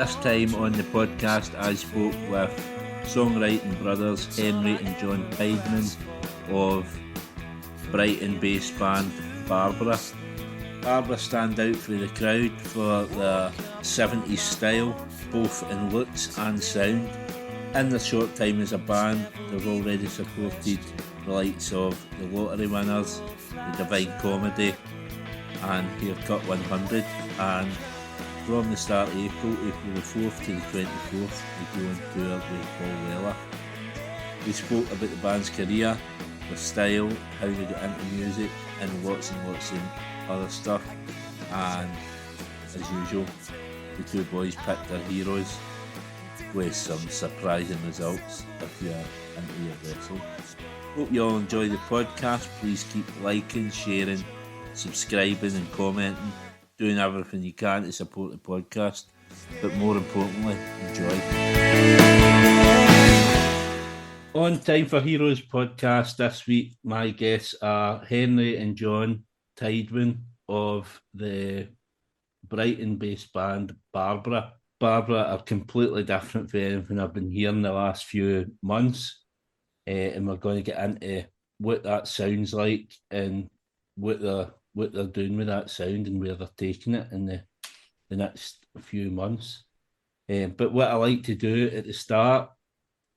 This time on the podcast, I spoke with songwriting brothers Henry and John Tydeman of Brighton-based band Barbara. Barbara stand out for the crowd for their 70s style, both in looks and sound. In their short time as a band, they've already supported the likes of The Lottery Winners, The Divine Comedy and Haircut 100, and from the start of April the 4th to the 24th, they go on tour with Paul Weller. We spoke about the band's career, their style, how they got into music, and lots of other stuff. And as usual, the two boys picked their heroes with some surprising results if you're into your wrestling. Hope you all enjoy the podcast. Please keep liking, sharing, subscribing and commenting, doing everything you can to support the podcast, but more importantly, enjoy. On Time for Heroes podcast this week, my guests are Henry and John Tydeman of the Brighton-based band Barbara. Barbara are completely different from anything I've been hearing the last few months, and we're going to get into what that sounds like and what they're doing with that sound and where they're taking it in the next few months. But what I like to do at the start,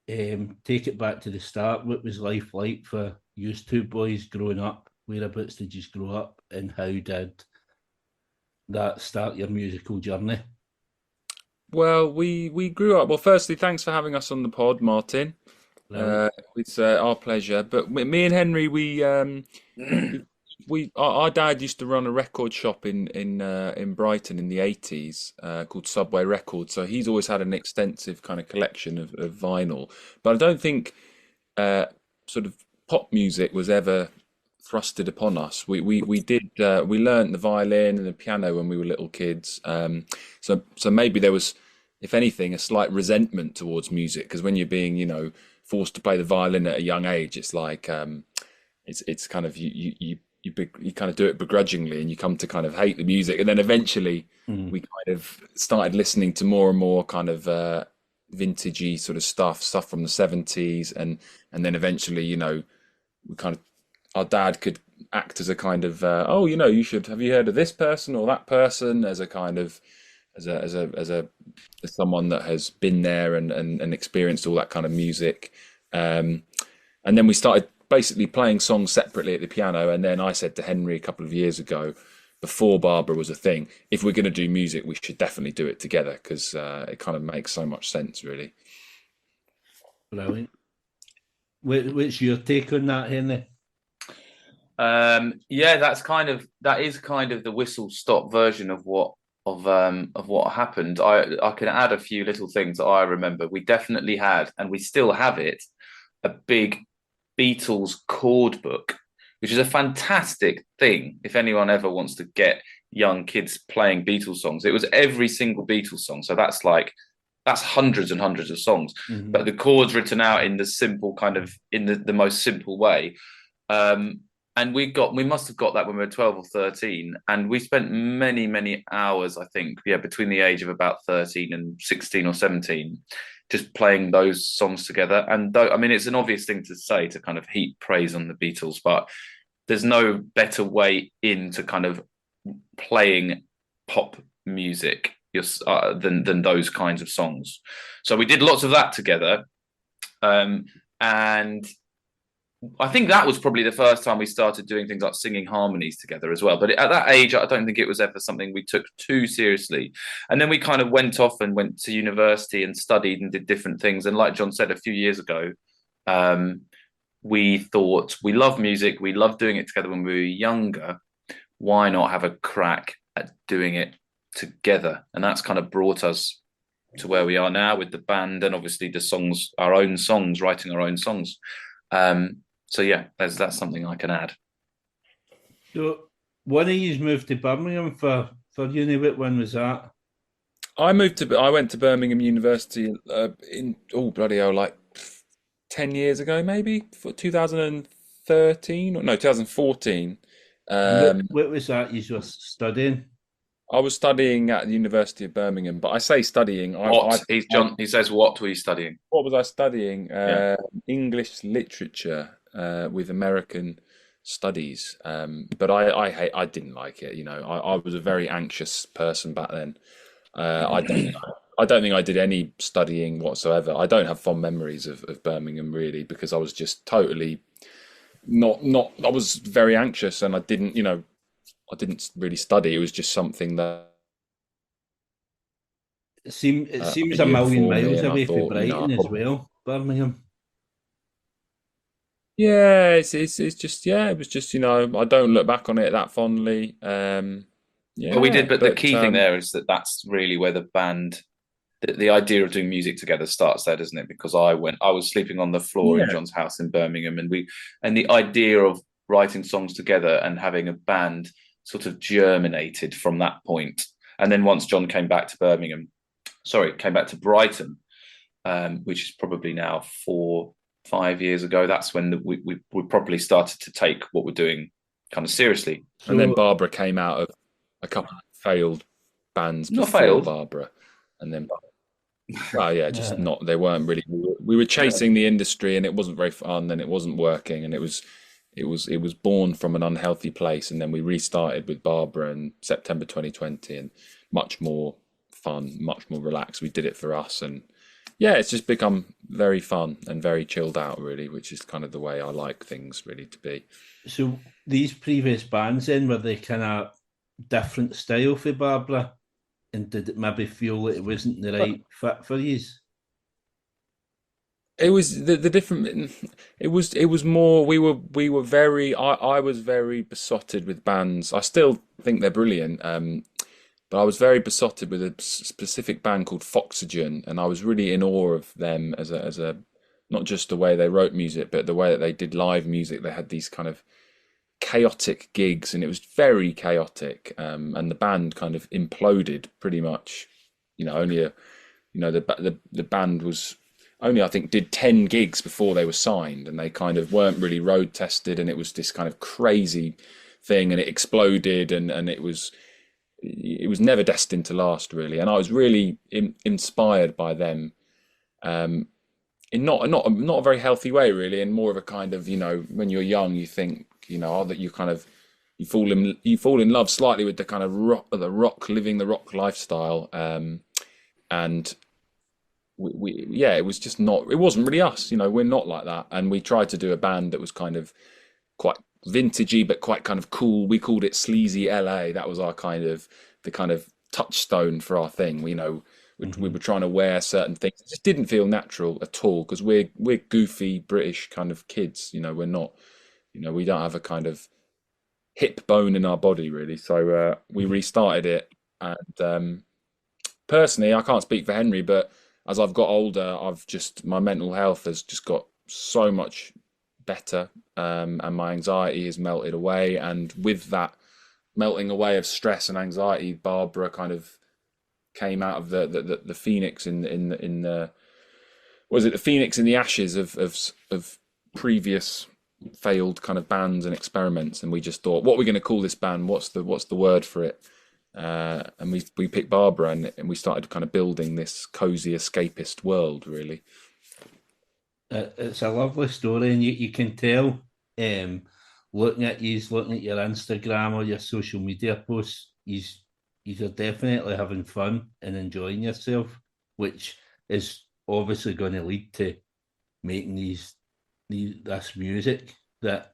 take it back to the start. What was life like for you two boys growing up? Whereabouts did you grow up, and how did that start your musical journey? Well, we grew up. Well, firstly, thanks for having us on the pod, Martin. It's our pleasure. But me and Henry, our dad used to run a record shop in Brighton in the 80s called Subway Records. So he's always had an extensive kind of collection of vinyl. But I don't think sort of pop music was ever thrusted upon us. We learned the violin and the piano when we were little kids. So maybe there was, if anything, a slight resentment towards music, because when you're being, forced to play the violin at a young age, it's like it's kind of you kind of do it begrudgingly, and you come to kind of hate the music. And then eventually we kind of started listening to more and more kind of vintagey sort of stuff from the 70s, and then eventually, we kind of, our dad could act as a kind of you should, have you heard of this person or that person, as a kind of as someone that has been there and experienced all that kind of music, and then we started basically playing songs separately at the piano. And then I said to Henry a couple of years ago, before Barbara was a thing, if we're going to do music, we should definitely do it together, because it kind of makes so much sense, really. Brilliant. What's your take on that, Henry? That is kind of the whistle stop version of what happened. I can add a few little things that I remember. We definitely had, and we still have it, a big Beatles chord book, which is a fantastic thing if anyone ever wants to get young kids playing Beatles songs. It was every single Beatles song, so that's hundreds and hundreds of songs, but the chords written out in the simple kind of, in the most simple way. And we must have got that when we were 12 or 13, and we spent many, many hours, I think, between the age of about 13 and 16 or 17, just playing those songs together. And it's an obvious thing to say, to kind of heap praise on the Beatles, but there's no better way into kind of playing pop music than those kinds of songs. So we did lots of that together, and I think that was probably the first time we started doing things like singing harmonies together as well. But at that age, I don't think it was ever something we took too seriously. And then we kind of went off and went to university and studied and did different things. And like John said, a few years ago, we thought, we love music, we loved doing it together when we were younger. Why not have a crack at doing it together? And that's kind of brought us to where we are now with the band, and obviously the songs, our own songs, writing our own songs. So yeah, that's something I can add. So one of you moved to Birmingham for uni. When was that? I went to Birmingham University in like 10 years ago, maybe, for 2013 or no 2014. What was that you were studying? I was studying at the University of Birmingham, but I say studying. What? He's John. He says, "What were you studying?" What was I studying? Yeah. English literature with American studies. But I didn't like it. I was a very anxious person back then. I don't think I did any studying whatsoever. I don't have fond memories of Birmingham really because I was just totally not. I was very anxious and I didn't really study. It was just something that It a seems a year million before me, miles and I away from thought, Brighton as well, Birmingham. yeah, it's just it was just I don't look back on it that fondly. But we did. Yeah, But the but key thing there is that that's really where the band, the idea of doing music together starts there, doesn't it? Because I was sleeping on the floor in yeah, John's house in Birmingham, and the idea of writing songs together and having a band sort of germinated from that point. And then once John came back to came back to Brighton, which is probably now 4-5 years ago. That's when we properly started to take what we're doing kind of seriously. and then So, Barbara came out of a couple of failed bands Not before failed. Barbara, and then well, yeah, just uh, not. They weren't really. We were chasing the industry, and it wasn't very fun, and it wasn't working, and it was born from an unhealthy place, and then we restarted with Barbara in September 2020, and much more fun, much more relaxed. We did it for us, and yeah, it's just become very fun and very chilled out, really, which is kind of the way I like things really to be. so these previous bands then were they kind of different style for Barbara, and did it maybe feel that it wasn't the right fit for you? It was the different. It was more. We were very. I was very besotted with bands. I still think they're brilliant. But I was very besotted with a specific band called Foxygen, and I was really in awe of them as a not just the way they wrote music, but the way that they did live music. They had these kind of chaotic gigs, and it was very chaotic. And the band kind of imploded pretty much. Only the band was only I think did 10 gigs before they were signed, and they kind of weren't really road tested, and it was this kind of crazy thing, and it exploded, and it was never destined to last really, and I was really inspired by them, in not a very healthy way really, and more of a kind of when you're young you think that you kind of you fall in love slightly with the kind of rock living the rock lifestyle, and yeah, it was just not, it wasn't really us, we're not like that, and we tried to do a band that was kind of quite vintagey but quite kind of cool. We called it sleazy LA. That was our kind of the kind of touchstone for our thing. We Mm-hmm. were trying to wear certain things. It just didn't feel natural at all because we're goofy British kind of kids. We're not. We don't have a kind of hip bone in our body really. So we restarted it, and personally, I can't speak for Henry, but as I've got older, my mental health has just got so much better, and my anxiety has melted away. And with that melting away of stress and anxiety, Barbara kind of came out of the phoenix in the was it the phoenix in the ashes of previous failed kind of bands and experiments, and we just thought, what are we going to call this band? What's the word for it? And we picked Barbara, and we started kind of building this cozy escapist world, really. It's a lovely story, and you can tell, um, looking at your Instagram or your social media posts, you are definitely having fun and enjoying yourself, which is obviously going to lead to making this music that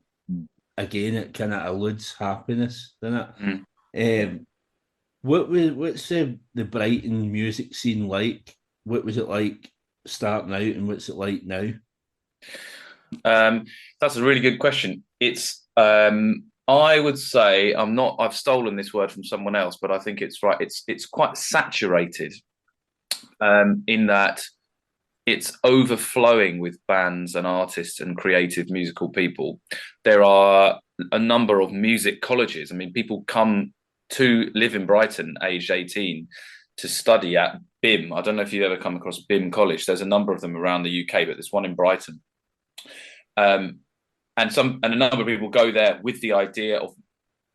again it kind of eludes happiness, doesn't Mm. it? What's the Brighton music scene like? What was it like starting out, and what's it like now? Um, that's a really good question. It's I would say I'm not. I've stolen this word from someone else, but I think it's right. It's quite saturated, in that it's overflowing with bands and artists and creative musical people. There are a number of music colleges. I mean, people come to live in Brighton, aged 18, to study at BIM. I don't know if you've ever come across BIM College. There's a number of them around the UK, but there's one in Brighton. Um, and a number of people go there with the idea of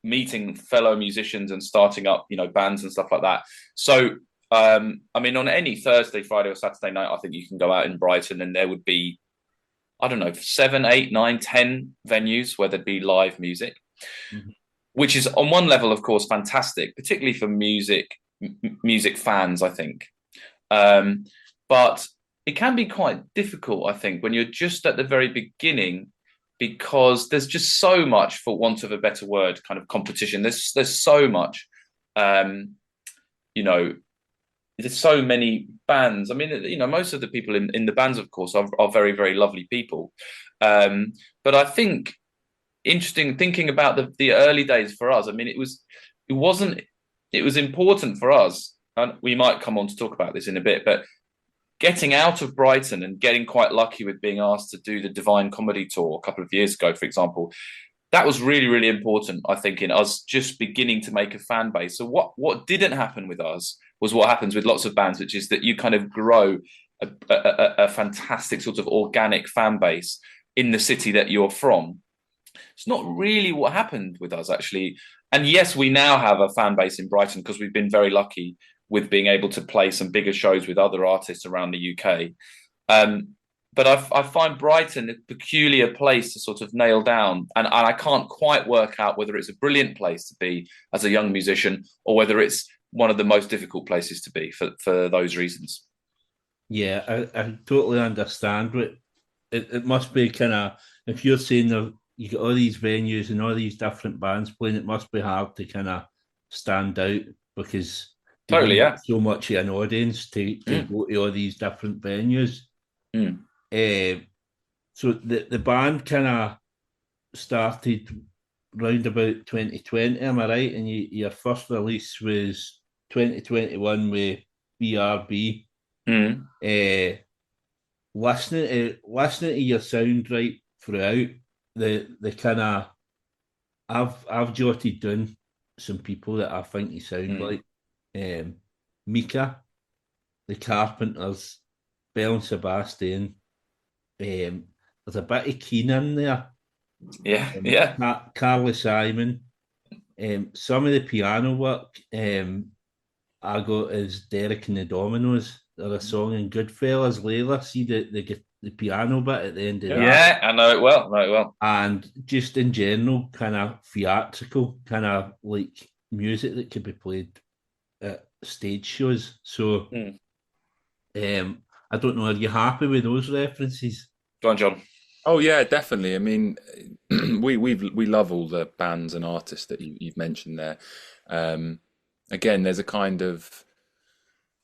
meeting fellow musicians and starting up, bands and stuff like that. So, I mean, on any Thursday, Friday, or Saturday night, I think you can go out in Brighton and there would be, I don't know, 7, 8, 9, 10 venues where there'd be live music, which is on one level, of course, fantastic, particularly for music fans, I think. But it can be quite difficult, I think, when you're just at the very beginning, because there's just so much, for want of a better word, kind of competition. There's so much, there's so many bands. I mean, most of the people in the bands, of course, are very, very lovely people. But I think interesting thinking about the early days for us. I mean, it was important for us, and we might come on to talk about this in a bit, but getting out of Brighton and getting quite lucky with being asked to do the Divine Comedy Tour a couple of years ago, for example, that was really, really important, I think, in us just beginning to make a fan base. So what didn't happen with us was what happens with lots of bands, which is that you kind of grow a fantastic sort of organic fan base in the city that you're from. It's not really what happened with us, actually. And yes, we now have a fan base in Brighton because we've been very lucky with being able to play some bigger shows with other artists around the UK. But I find Brighton a peculiar place to sort of nail down. And I can't quite work out whether it's a brilliant place to be as a young musician or whether it's one of the most difficult places to be for those reasons. Yeah, I totally understand. But it must be kind of, if you're saying that you got all these venues and all these different bands playing, it must be hard to kind of stand out because totally, yeah, so much of an audience to go to all these different venues. So the band kind of started round about 2020, am I right? And your first release was 2021 with BRB. Listening to your sound right throughout, the kind of I've jotted down some people that I think you sound like. Mika, the Carpenters, Belle and Sebastian. There's a bit of Keane in there. Yeah. Carly Simon. Some of the piano work I got is Derek and the Dominoes. There's a song in Goodfellas, Layla. See the piano bit at the end of that. Yeah, I know it well. And just in general, kind of theatrical, kind of like music that could be played at stage shows. So, I don't know. Are you happy with those references? Go on, John. Oh yeah, definitely. I mean, we love all the bands and artists that you've mentioned there. Again, there's a kind of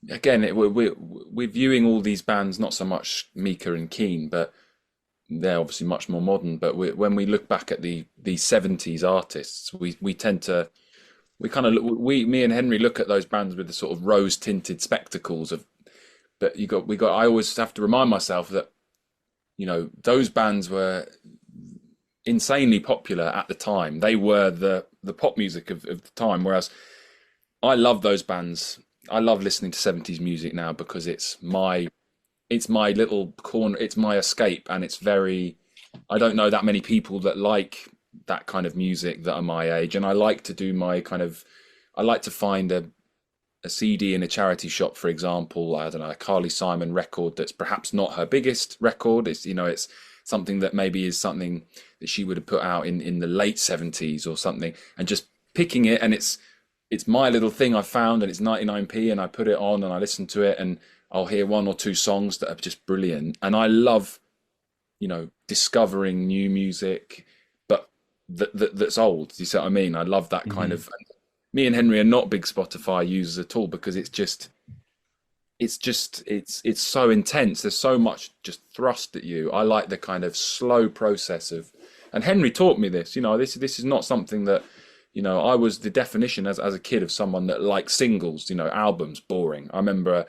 we're viewing all these bands not so much Mika and Keane, but they're obviously much more modern. But when we look back at the 70s artists, we tend to me and Henry look at those bands with the sort of rose tinted spectacles of. But I always have to remind myself that those bands were insanely popular at the time. They were the pop music of the time, whereas I love those bands. I love listening to 70s music now because it's my little corner, it's my escape, and it's I don't know that many people that like that kind of music that are my age, and I like to do I like to find a CD in a charity shop, for example, I don't know, a Carly Simon record that's perhaps not her biggest record. It's it's something that maybe is something that she would have put out in the late 70s or something, and just picking it, and it's my little thing I found, and it's 99p, and I put it on and I listen to it, and I'll hear one or two songs that are just brilliant. And I love, discovering new music, but that's old. You see what I mean? I love that kind of. Me and Henry are not big Spotify users at all because it's so intense. There's so much just thrust at you. I like the kind of slow process of, and Henry taught me this. This is not something that, I was the definition as a kid of someone that likes singles. Albums boring. I remember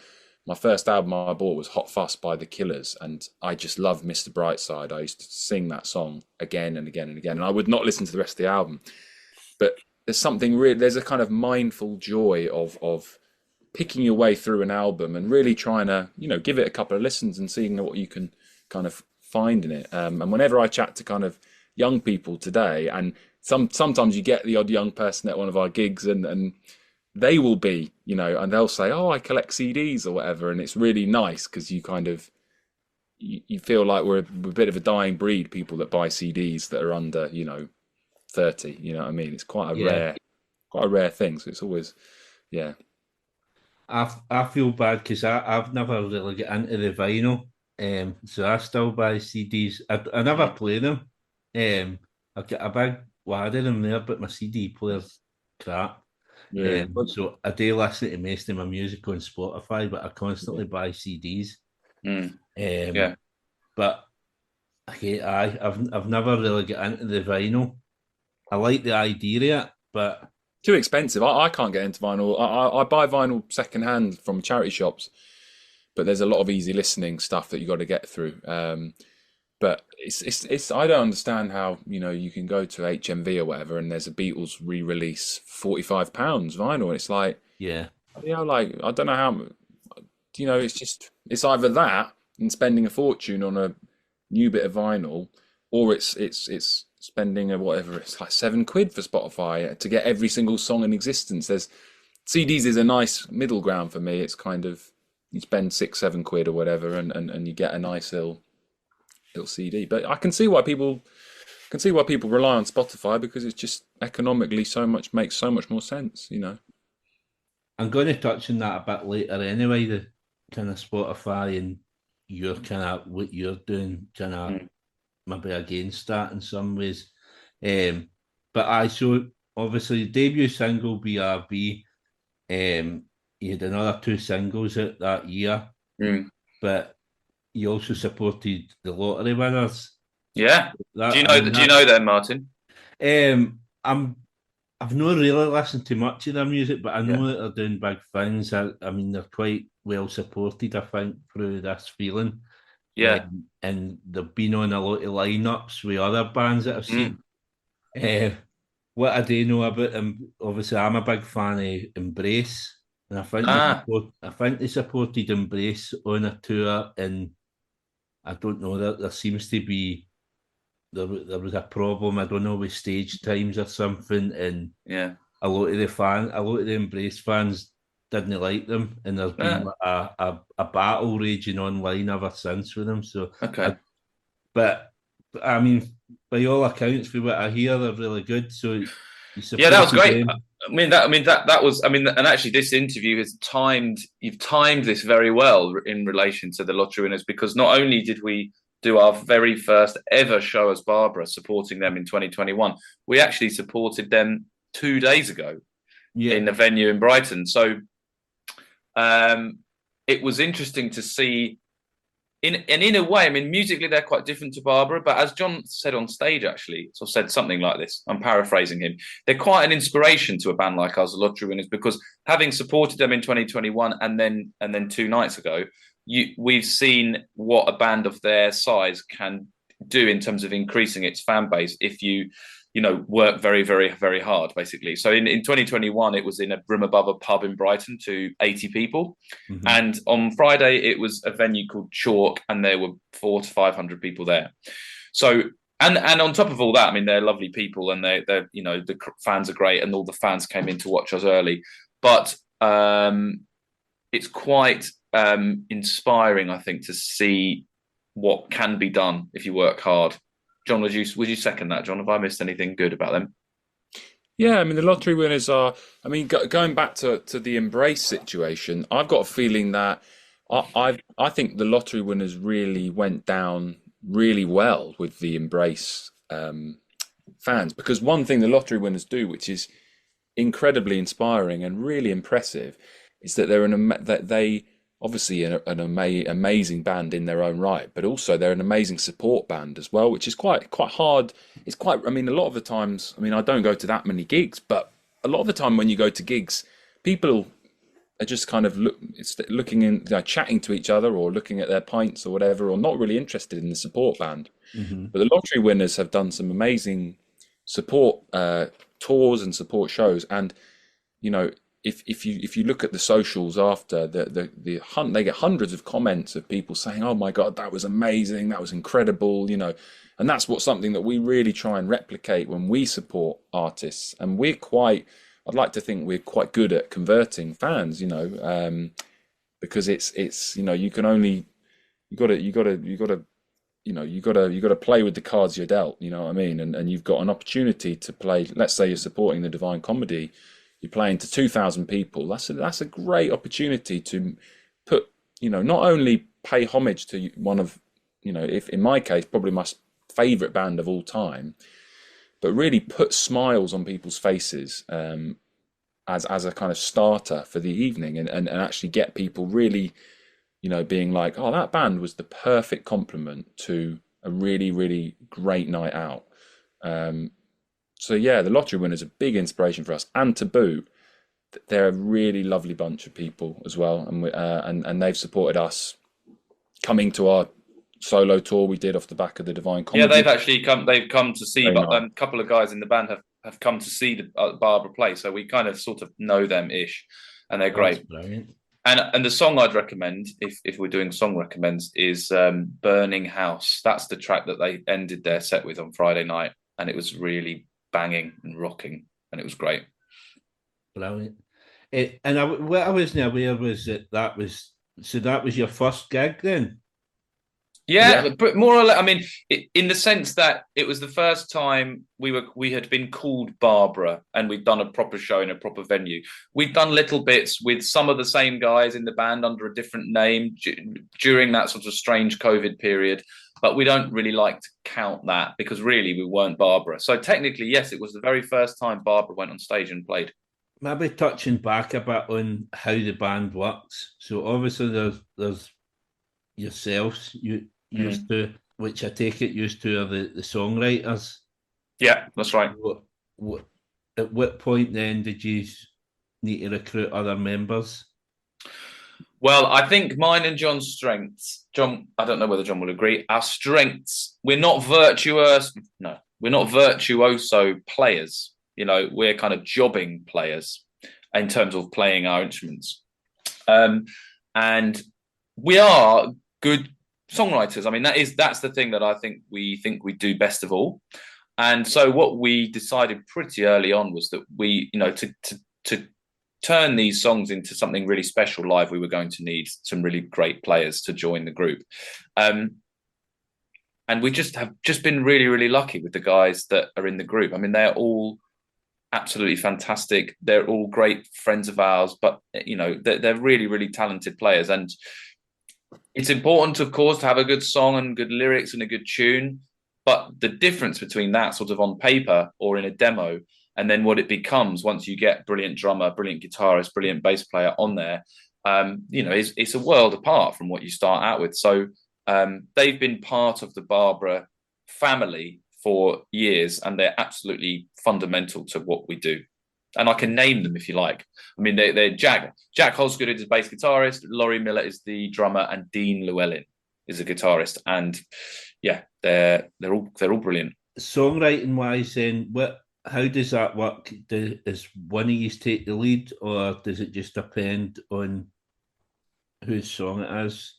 my first album I bought was Hot Fuss by The Killers, and I just loved Mr. Brightside. I used to sing that song again and again and again, and I would not listen to the rest of the album, but. There's a kind of mindful joy of picking your way through an album and really trying to, give it a couple of listens and seeing what you can kind of find in it. And whenever I chat to kind of young people today, and sometimes you get the odd young person at one of our gigs, and they will be, and they'll say, "Oh, I collect CDs or whatever," and it's really nice because you kind of you feel like we're a bit of a dying breed, people that buy CDs that are under 30. You know what I mean? It's Yeah. quite a rare thing. So it's always, yeah. I feel bad because I've never really got into the vinyl. So I still buy CDs. I never play them. I've got a big wad of them there, but my CD player's crap. Really. So I do listen to most of my music on Spotify, but I constantly buy CDs. Mm. Um, Yeah. but okay, I've never really got into the vinyl. I like the idea of it, but Too expensive. I can't get into vinyl. I buy vinyl secondhand from charity shops, but there's a lot of easy listening stuff that you got to get through. But it's I don't understand how you can go to HMV or whatever and there's a Beatles re-release £45 vinyl. And it's like, yeah, like I don't know how. It's either that and spending a fortune on a new bit of vinyl, or it's spending whatever, it's like £7 for Spotify to get every single song in existence. There's CDs is a nice middle ground for me. It's kind of, you spend £6-7 or whatever, and you get a nice little CD. But I can see why people rely on Spotify, because it's just economically makes so much more sense. I'm going to touch on that a bit later anyway. The kind of Spotify and your kind of what you're doing, kind of Mm. maybe against that in some ways. But I so obviously debut single BRB. You had another two singles out that year, Mm. but you also supported the lottery winners. Yeah. That Do you I know mean do you know them, Martin? I've not really listened to much of their music, but I Yeah. know that they're doing big things. I mean, they're quite well supported, I think, through this feeling. Yeah. And they've been on a lot of lineups with other bands that I've Mm. seen. Uh, what I do know about them, obviously, I'm a big fan of Embrace, and Ah. I think they supported Embrace on a tour, and I don't know that there seems to be there was a problem. I don't know with stage times or something, and Yeah. a lot of the Embrace fans didn't like them, and there's been Ah. like a battle raging online ever since with them. So, Okay. I, but I mean, by all accounts, for what I hear, they're really good. So you Yeah, that was supported great. them. That was. And actually, this interview has timed. You've timed this very well in relation to the lottery winners, because not only did we do our very first ever show as Barbara, supporting them in 2021, we actually supported them 2 days ago Yeah, in a venue in Brighton. So um, it was interesting to see. In a way, I mean, musically they're quite different to Barbara, but as John said on stage, actually, so said something like this. I'm paraphrasing him. They're quite an inspiration to a band like us, the Lottery Winners, because having supported them in 2021 and then 2 nights ago, we've seen what a band of their size can do in terms of increasing its fan base if you work very, very, very hard, basically. So in 2021, it was in a room above a pub in Brighton to 80 people. mm-hmm. And on Friday, it was a venue called Chalk, and there were 400 to 500 people there. So, and on top of all that, I mean, they're lovely people, and they're the fans are great, and all the fans came in to watch us early. But it's quite inspiring, I think, to see what can be done if you work hard. John, would you second that, John? Have I missed anything good about them? Yeah, I mean the lottery winners are. I mean, going back to the Embrace situation, I've got a feeling that I think the lottery winners really went down really well with the Embrace fans, because one thing the lottery winners do, which is incredibly inspiring and really impressive, is that that they obviously amazing band in their own right, but also they're an amazing support band as well, which is quite hard. It's quite. I mean, a lot of the times, I mean, I don't go to that many gigs, but a lot of the time when you go to gigs, people are just kind of looking in, chatting to each other or looking at their pints or whatever, or not really interested in the support band. Mm-hmm. But the lottery winners have done some amazing support tours and support shows, and if you look at the socials after the hunt, they get hundreds of comments of people saying, "Oh my God, that was amazing, that was incredible," and that's something that we really try and replicate when we support artists, and I'd like to think we're quite good at converting fans, because it's you can only you got to you got to play with the cards you're dealt, you know what I mean? And you've got an opportunity to play. Let's say you're supporting the Divine Comedy, you're playing to 2,000 people. That's a great opportunity to put, not only pay homage to one of, if in my case, probably my favourite band of all time, but really put smiles on people's faces as a kind of starter for the evening, and actually get people really, being like, oh, that band was the perfect complement to a really, really great night out. So yeah, the Lottery Winners are a big inspiration for us, and to boot, they're a really lovely bunch of people as well, and they've supported us coming to our solo tour we did off the back of the Divine Comedy. Yeah, they've actually come. They've come to see, but nice. a couple of guys in the band have come to see the Barbara play, so we kind of sort of know them ish, and they're great. That's brilliant. And the song I'd recommend, if we're doing song recommends, is "Burning House." That's the track that they ended their set with on Friday night, and it was really banging and rocking, and it was great. Brilliant. And what I wasn't aware was that was your first gig then? Yeah, but more or less, I mean, in the sense that it was the first time we had been called Barbara, and we'd done a proper show in a proper venue. We'd done little bits with some of the same guys in the band under a different name during that sort of strange COVID period, but we don't really like to count that because really we weren't Barbara. So technically, yes, it was the very first time Barbara went on stage and played. Maybe touching back a bit on how the band works. So obviously there's yourselves used to, which I take it used to are the songwriters. Yeah, that's right. At what point then did you need to recruit other members? Well, I think mine and John's strengths, John, I don't know whether John will agree, our strengths, we're not virtuoso players. We're kind of jobbing players in terms of playing our instruments. And we are good songwriters. I mean, that's the thing that I think we do best of all. And so what we decided pretty early on was that we, to turn these songs into something really special live, we were going to need some really great players to join the group. And we have been really, really lucky with the guys that are in the group. I mean, they're all absolutely fantastic. They're all great friends of ours, but they're really, really talented players. And it's important, of course, to have a good song and good lyrics and a good tune. But the difference between that sort of on paper or in a demo and then what it becomes once you get brilliant drummer, brilliant guitarist, brilliant bass player on there, it's a world apart from what you start out with. So they've been part of the Barbara family for years, and they're absolutely fundamental to what we do. And I can name them if you like. I mean, they're Jack Holsgood is the bass guitarist, Laurie Miller is the drummer, and Dean Llewellyn is a guitarist. And yeah, they're all brilliant. Songwriting wise, then, how does that work? Does one of you take the lead, or does it just depend on whose song it is?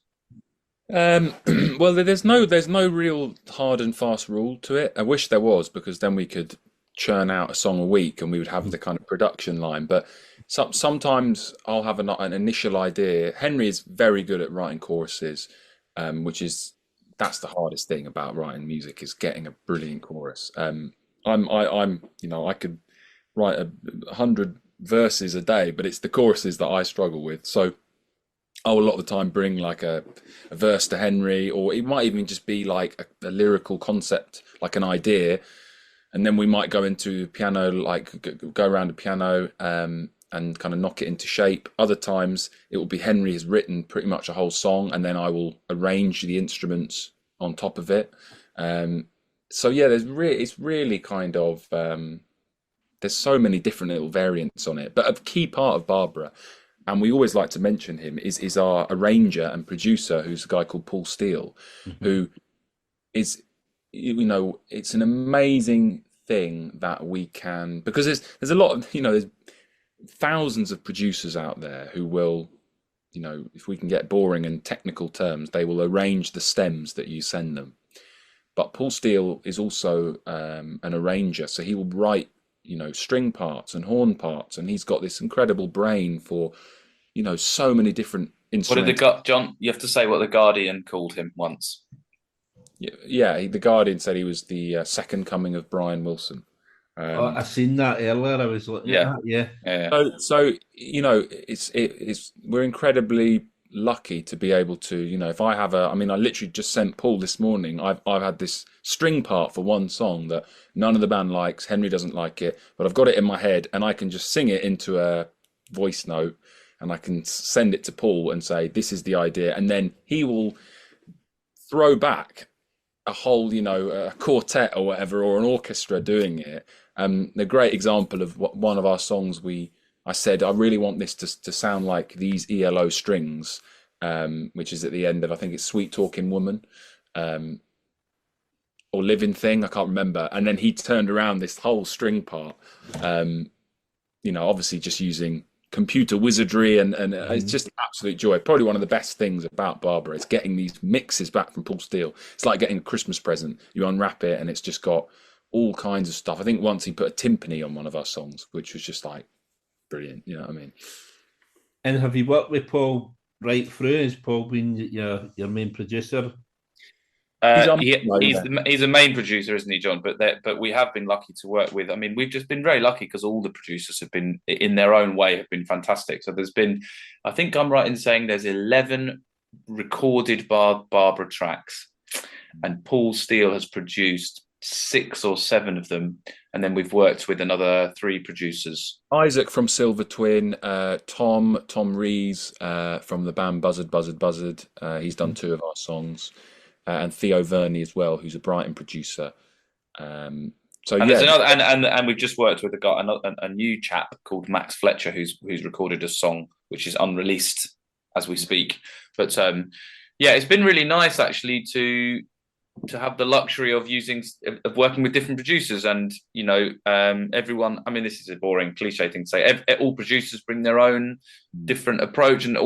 Well, there's no real hard and fast rule to it. I wish there was, because then we could churn out a song a week and we would have the kind of production line. But sometimes I'll have an initial idea. Henry is very good at writing choruses, that's the hardest thing about writing music, is getting a brilliant chorus. I could write 100 verses a day, but it's the choruses that I struggle with. So I'll a lot of the time bring like a verse to Henry, or it might even just be like a lyrical concept, like an idea. And then we might go into piano, like go around the piano and kind of knock it into shape. Other times it will be Henry has written pretty much a whole song, and then I will arrange the instruments on top of it. So yeah, it's really kind of, there's so many different little variants on it. But a key part of Barbara, and we always like to mention him, is our arranger and producer, who's a guy called Paul Steele, who is, it's an amazing thing that we can, because there's a lot of, thousands of producers out there who will, if we can get boring and technical terms, they will arrange the stems that you send them. But Paul Steele is also an arranger, so he will write, string parts and horn parts, and he's got this incredible brain for, so many different instruments. John? You have to say what the Guardian called him once. Yeah, the Guardian said he was the second coming of Brian Wilson. I seen that earlier. I was looking at that. Yeah. So it's we're incredibly lucky to be able to, if I have I literally just sent Paul this morning. I've had this string part for one song that none of the band likes. Henry doesn't like it, but I've got it in my head, and I can just sing it into a voice note, and I can send it to Paul and say, "This is the idea," and then he will throw back a whole, a quartet or whatever, or an orchestra doing it. A great example of one of our songs, I said, I really want this to sound like these ELO strings, which is at the end of, I think it's Sweet Talking Woman, or Living Thing, I can't remember. And then he turned around this whole string part, obviously just using computer wizardry, and it's just absolute joy. Probably one of the best things about Barbara is getting these mixes back from Paul Steele. It's like getting a Christmas present. You unwrap it and it's just got all kinds of stuff. I think once he put a timpani on one of our songs, which was just like brilliant. You know what I mean? And have you worked with Paul right through? Has Paul been your main producer? He's a main producer, isn't he, John? But we have been lucky to work with. I mean, we've just been very lucky because all the producers have been, in their own way, have been fantastic. So there's been, I think I'm right in saying there's 11 recorded Barbara tracks, and Paul Steele has produced 6 or 7 of them, and then we've worked with another 3 producers. Isaac from Silver Twin, Tom Rees from the band Buzzard. He's done 2 of our songs. And Theo Verney as well, who's a Brighton producer. There's another, and we've just worked with a new chap called Max Fletcher, who's recorded a song which is unreleased as we speak. But it's been really nice actually to have the luxury of working with different producers, and everyone. I mean, this is a boring cliche thing to say. All producers bring their own different approach and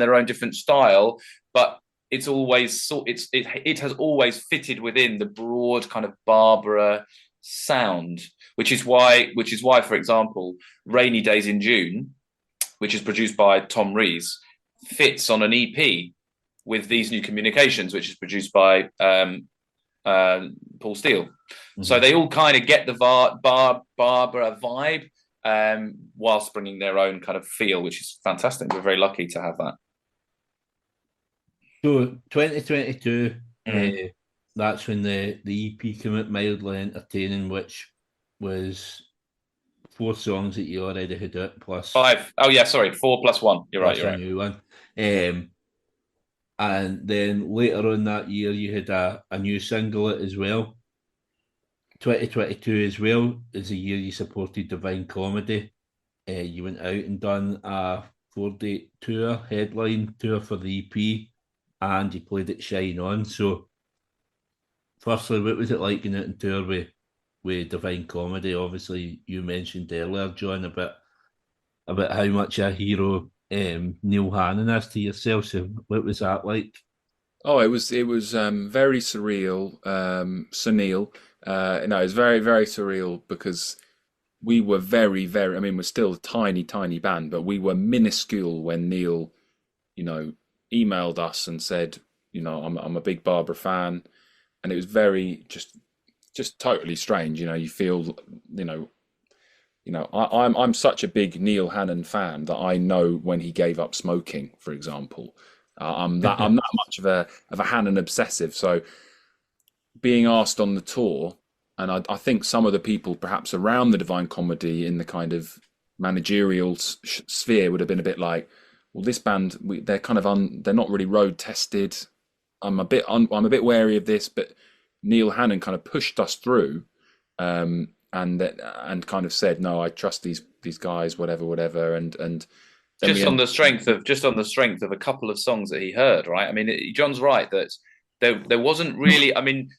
their own different style, but it has always fitted within the broad kind of Barbara sound, which is why, for example, Rainy Days in June, which is produced by Tom Rees, fits on an EP with These New Communications, which is produced by Paul Steele. Mm-hmm. So they all kind of get the Barbara vibe, whilst bringing their own kind of feel, which is fantastic. We're very lucky to have that. So 2022, that's when the EP came out, Mildly Entertaining, which was 4 songs that you already had out, plus 5. Oh yeah, sorry, 4 plus 1. You're right. A new one. And then later on that year, you had a new single as well. 2022 as well is the year you supported Divine Comedy. You went out and done a 4-date tour, headline tour for the EP. And you played at Shine On. So, firstly, what was it like going out on tour with Divine Comedy? Obviously, you mentioned earlier, John, about how much a hero Neil Hannon is to yourself. So, what was that like? Oh, it was very surreal, Sunil. It was very, very surreal because we were very, very. I mean, we're still a tiny, tiny band, but we were minuscule when Neil, emailed us and said, I'm a big Barbara fan, and it was very just totally strange. You feel, I'm such a big Neil Hannon fan that I know when he gave up smoking, for example. I'm that much of a Hannon obsessive. So being asked on the tour, and I think some of the people perhaps around the Divine Comedy in the kind of managerial sphere would have been a bit like, well, this band, they're kind of they're not really road tested. I'm a bit wary of this, but Neil Hannon kind of pushed us through, and kind of said, no, I trust these guys, whatever, and just on the strength of a couple of songs that he heard, right? I mean, John's right that there wasn't really. I mean,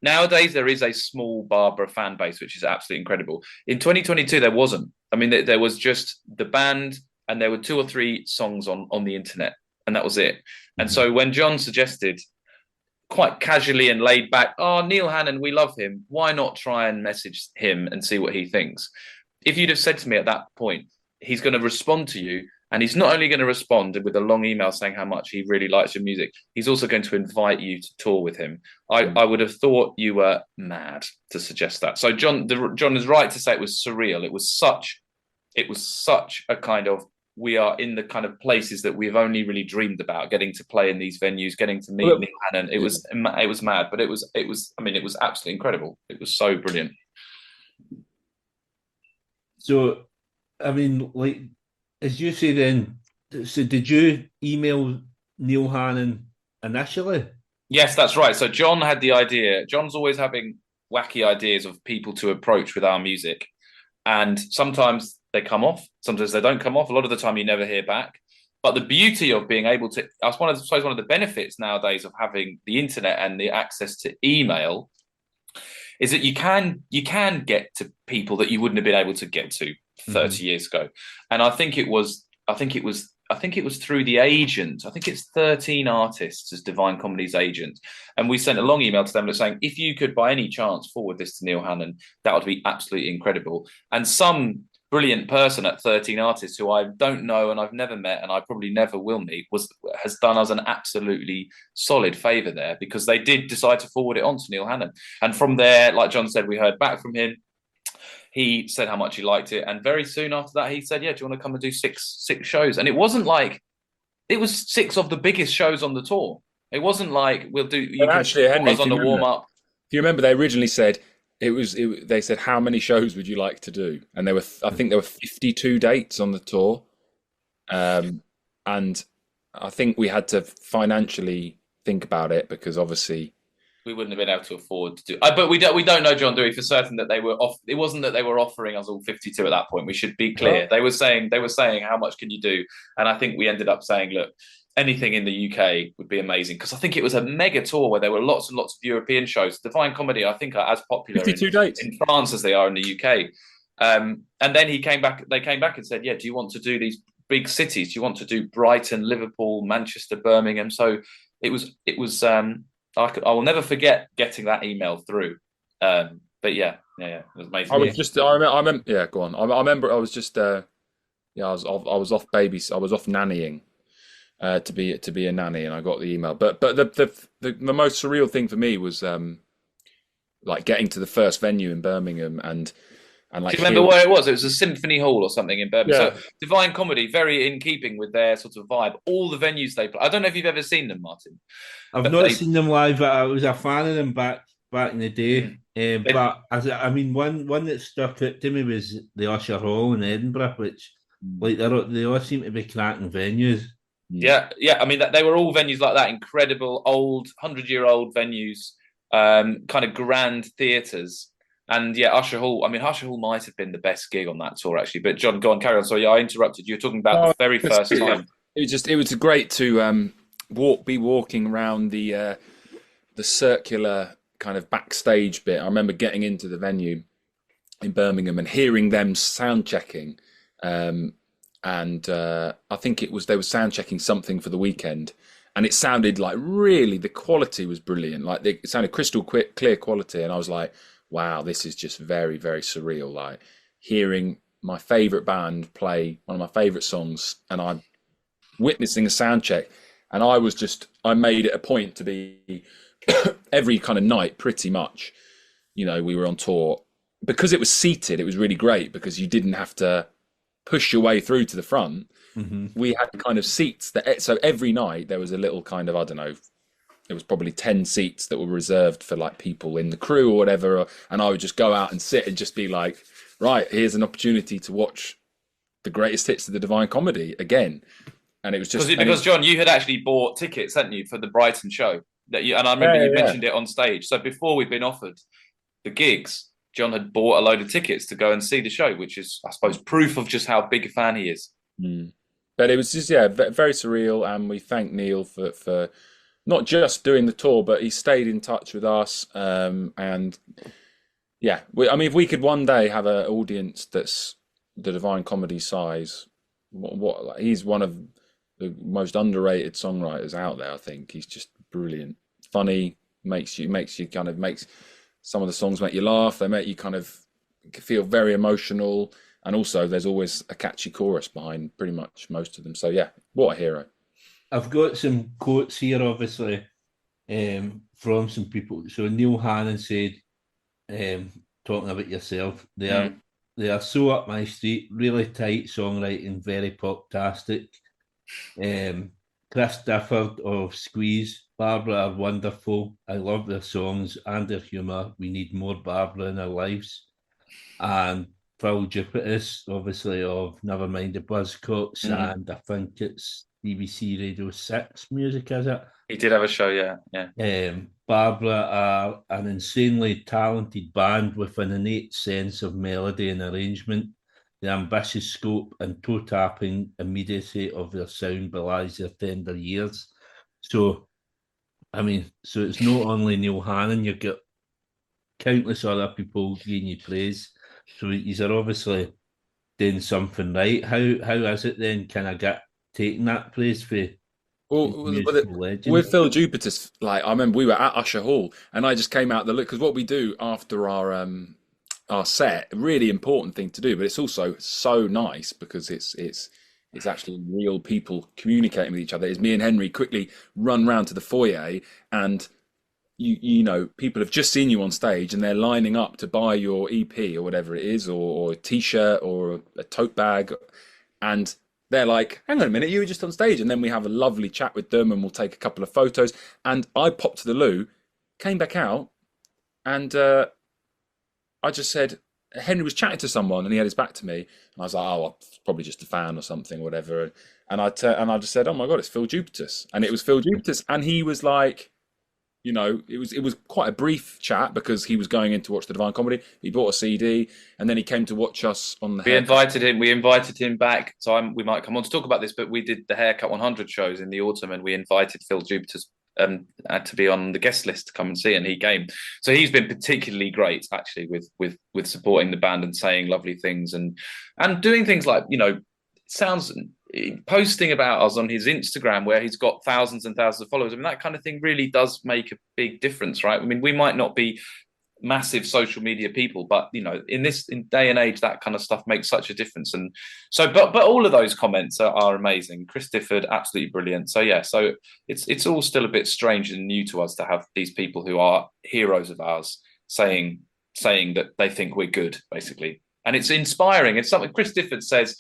nowadays there is a small Barbara fan base, which is absolutely incredible. In 2022, there wasn't. I mean, there was just the band, and there were 2 or 3 songs on the internet, and that was it. And so when John suggested, quite casually and laid back, "Oh, Neil Hannon, we love him. Why not try and message him and see what he thinks?" If you'd have said to me at that point, he's going to respond to you, and he's not only going to respond with a long email saying how much he really likes your music, he's also going to invite you to tour with him. I would have thought you were mad to suggest that. So John is right to say it was surreal. It was such a kind of, we are in the kind of places that we've only really dreamed about, getting to play in these venues, getting to meet Neil Hannon. It was mad, but it was I mean, it was absolutely incredible. It was so brilliant. So, I mean, like, as you say then, so did you email Neil Hannon initially? Yes, that's right. So John had the idea. John's always having wacky ideas of people to approach with our music. And sometimes they come off, sometimes they don't come off. A lot of the time you never hear back. But the beauty of being able to, I suppose one of the benefits nowadays of having the internet and the access to email is that you can get to people that you wouldn't have been able to get to 30 years ago. And I think it was through the agent. I think it's 13 Artists as Divine Comedy's agent. And we sent a long email to them saying, if you could by any chance forward this to Neil Hannon, that would be absolutely incredible. And some brilliant person at 13 Artists, who I don't know and I've never met and I probably never will meet, has done us an absolutely solid favour there, because they did decide to forward it on to Neil Hannon. And from there, like John said, we heard back from him. He said how much he liked it, and very soon after that, he said, "Yeah, do you want to come and do six shows?" And it wasn't like, it was 6 of the biggest shows on the tour. It wasn't like, we'll do. But actually, Henry, on the warm up. If you remember, they originally said they said, "How many shows would you like to do?" And I think there were 52 dates on the tour, and I think we had to financially think about it, because obviously we wouldn't have been able to afford to do. But we don't know, John, do we, for certain that they were off? It wasn't that they were offering us all 52 at that point. We should be clear. They were saying, how much can you do? And I think we ended up saying, look, anything in the UK would be amazing, because I think it was a mega tour where there were lots and lots of European shows. Divine Comedy, I think, are as popular 52 dates in France as they are in the UK. And then they came back and said, "Yeah, do you want to do these big cities? Do you want to do Brighton, Liverpool, Manchester, Birmingham?" So it was. I will never forget getting that email through. But yeah, it was amazing. I remember. Yeah, go on. I remember. I was just. I was off nannying. To be a nanny, and I got the email. But the most surreal thing for me was like getting to the first venue in Birmingham and like. Do you remember where it was? It was a Symphony Hall or something in Birmingham. Yeah. So Divine Comedy, very in keeping with their sort of vibe. All the venues they play. I don't know if you've ever seen them, Martin. I've not seen them live, but I was a fan of them back in the day. But one that stuck out to me was the Usher Hall in Edinburgh, which like they all seem to be cracking venues. Yeah. I mean, they were all venues like that, incredible old 100-year-old venues, kind of grand theatres. And yeah, Usher Hall. I mean, Usher Hall might have been the best gig on that tour, actually. But John, go on, carry on. Sorry, I interrupted you. You're talking about the very first time. It was great to be walking around the circular kind of backstage bit. I remember getting into the venue in Birmingham and hearing them sound checking. And I think they were sound checking something for the weekend, and it sounded like, really, the quality was brilliant. Like it sounded crystal clear quality, and I was like, wow, this is just very, very surreal. Like hearing my favourite band play one of my favourite songs, and I'm witnessing a sound check. And I made it a point to be every kind of night, pretty much, we were on tour, because it was seated. It was really great because you didn't have to push your way through to the front. We had kind of seats so every night there was a little kind of, I don't know, there was probably 10 seats that were reserved for like people in the crew or whatever. And I would just go out and sit and just be like, right, here's an opportunity to watch the greatest hits of the Divine Comedy again. And it was just because John, you had actually bought tickets, hadn't you, for the Brighton show and I remember you mentioned it on stage. So before we'd been offered the gigs, John had bought a load of tickets to go and see the show, which is, I suppose, proof of just how big a fan he is. But it was just very surreal, and we thank Neil for not just doing the tour, but he stayed in touch with us. And yeah, if we could one day have an audience that's the Divine Comedy size, like, he's one of the most underrated songwriters out there. I think he's just brilliant, funny, makes some of the songs make you laugh. They make you kind of feel very emotional, and also there's always a catchy chorus behind pretty much most of them. So yeah, what a hero. I've got some quotes here, obviously, from some people. So Neil Hannon said, talking about yourself, they are so up my street, really tight songwriting, very pop-tastic. Chris Difford of Squeeze, Barbara are wonderful. I love their songs and their humour. We need more Barbara in our lives. And Phil Jupitus, obviously, of Nevermind the Buzzcocks, and I think it's BBC Radio 6 music, is it? He did have a show, yeah. Barbara are an insanely talented band with an innate sense of melody and arrangement. The ambitious scope and toe-tapping immediacy of their sound belies their tender years. So, I mean, so it's not only Neil Hannon, you've got countless other people giving you praise. So these are obviously doing something right. How is it then? Can I get taking that praise for with Phil Jupitus? Like, I remember we were at Usher Hall, and I just came out the look, because what we do after our set, a really important thing to do, but it's also so nice because it's actually real people communicating with each other. Is me and Henry quickly run round to the foyer, and you know, people have just seen you on stage and they're lining up to buy your EP or whatever it is, or a t-shirt or a tote bag, and they're like, hang on a minute, you were just on stage. And then we have a lovely chat with them, and we'll take a couple of photos. And I popped to the loo, came back out, and I just said, Henry was chatting to someone and he had his back to me, and I was like, oh, it's probably just a fan or something or whatever. And I just said, oh my God, it's Phil Jupitus. And it was Phil Jupitus, and he was like, you know, it was quite a brief chat because he was going in to watch the Divine Comedy. He bought a CD, and then he came to watch us on the. We invited him back. So we might come on to talk about this, but we did the Haircut 100 shows in the autumn, and we invited Phil Jupitus to be on the guest list to come and see, and he came. So he's been particularly great, actually, with supporting the band and saying lovely things and doing things like, you know, posting about us on his Instagram, where he's got thousands and thousands of followers. I mean, that kind of thing really does make a big difference, right? I mean, we might not be massive social media people, but you know, in day and age, that kind of stuff makes such a difference. And so, but all of those comments are amazing. Chris Difford, absolutely brilliant. So yeah, so it's all still a bit strange and new to us to have these people who are heroes of ours saying that they think we're good, basically, and it's inspiring. It's something Chris Difford says,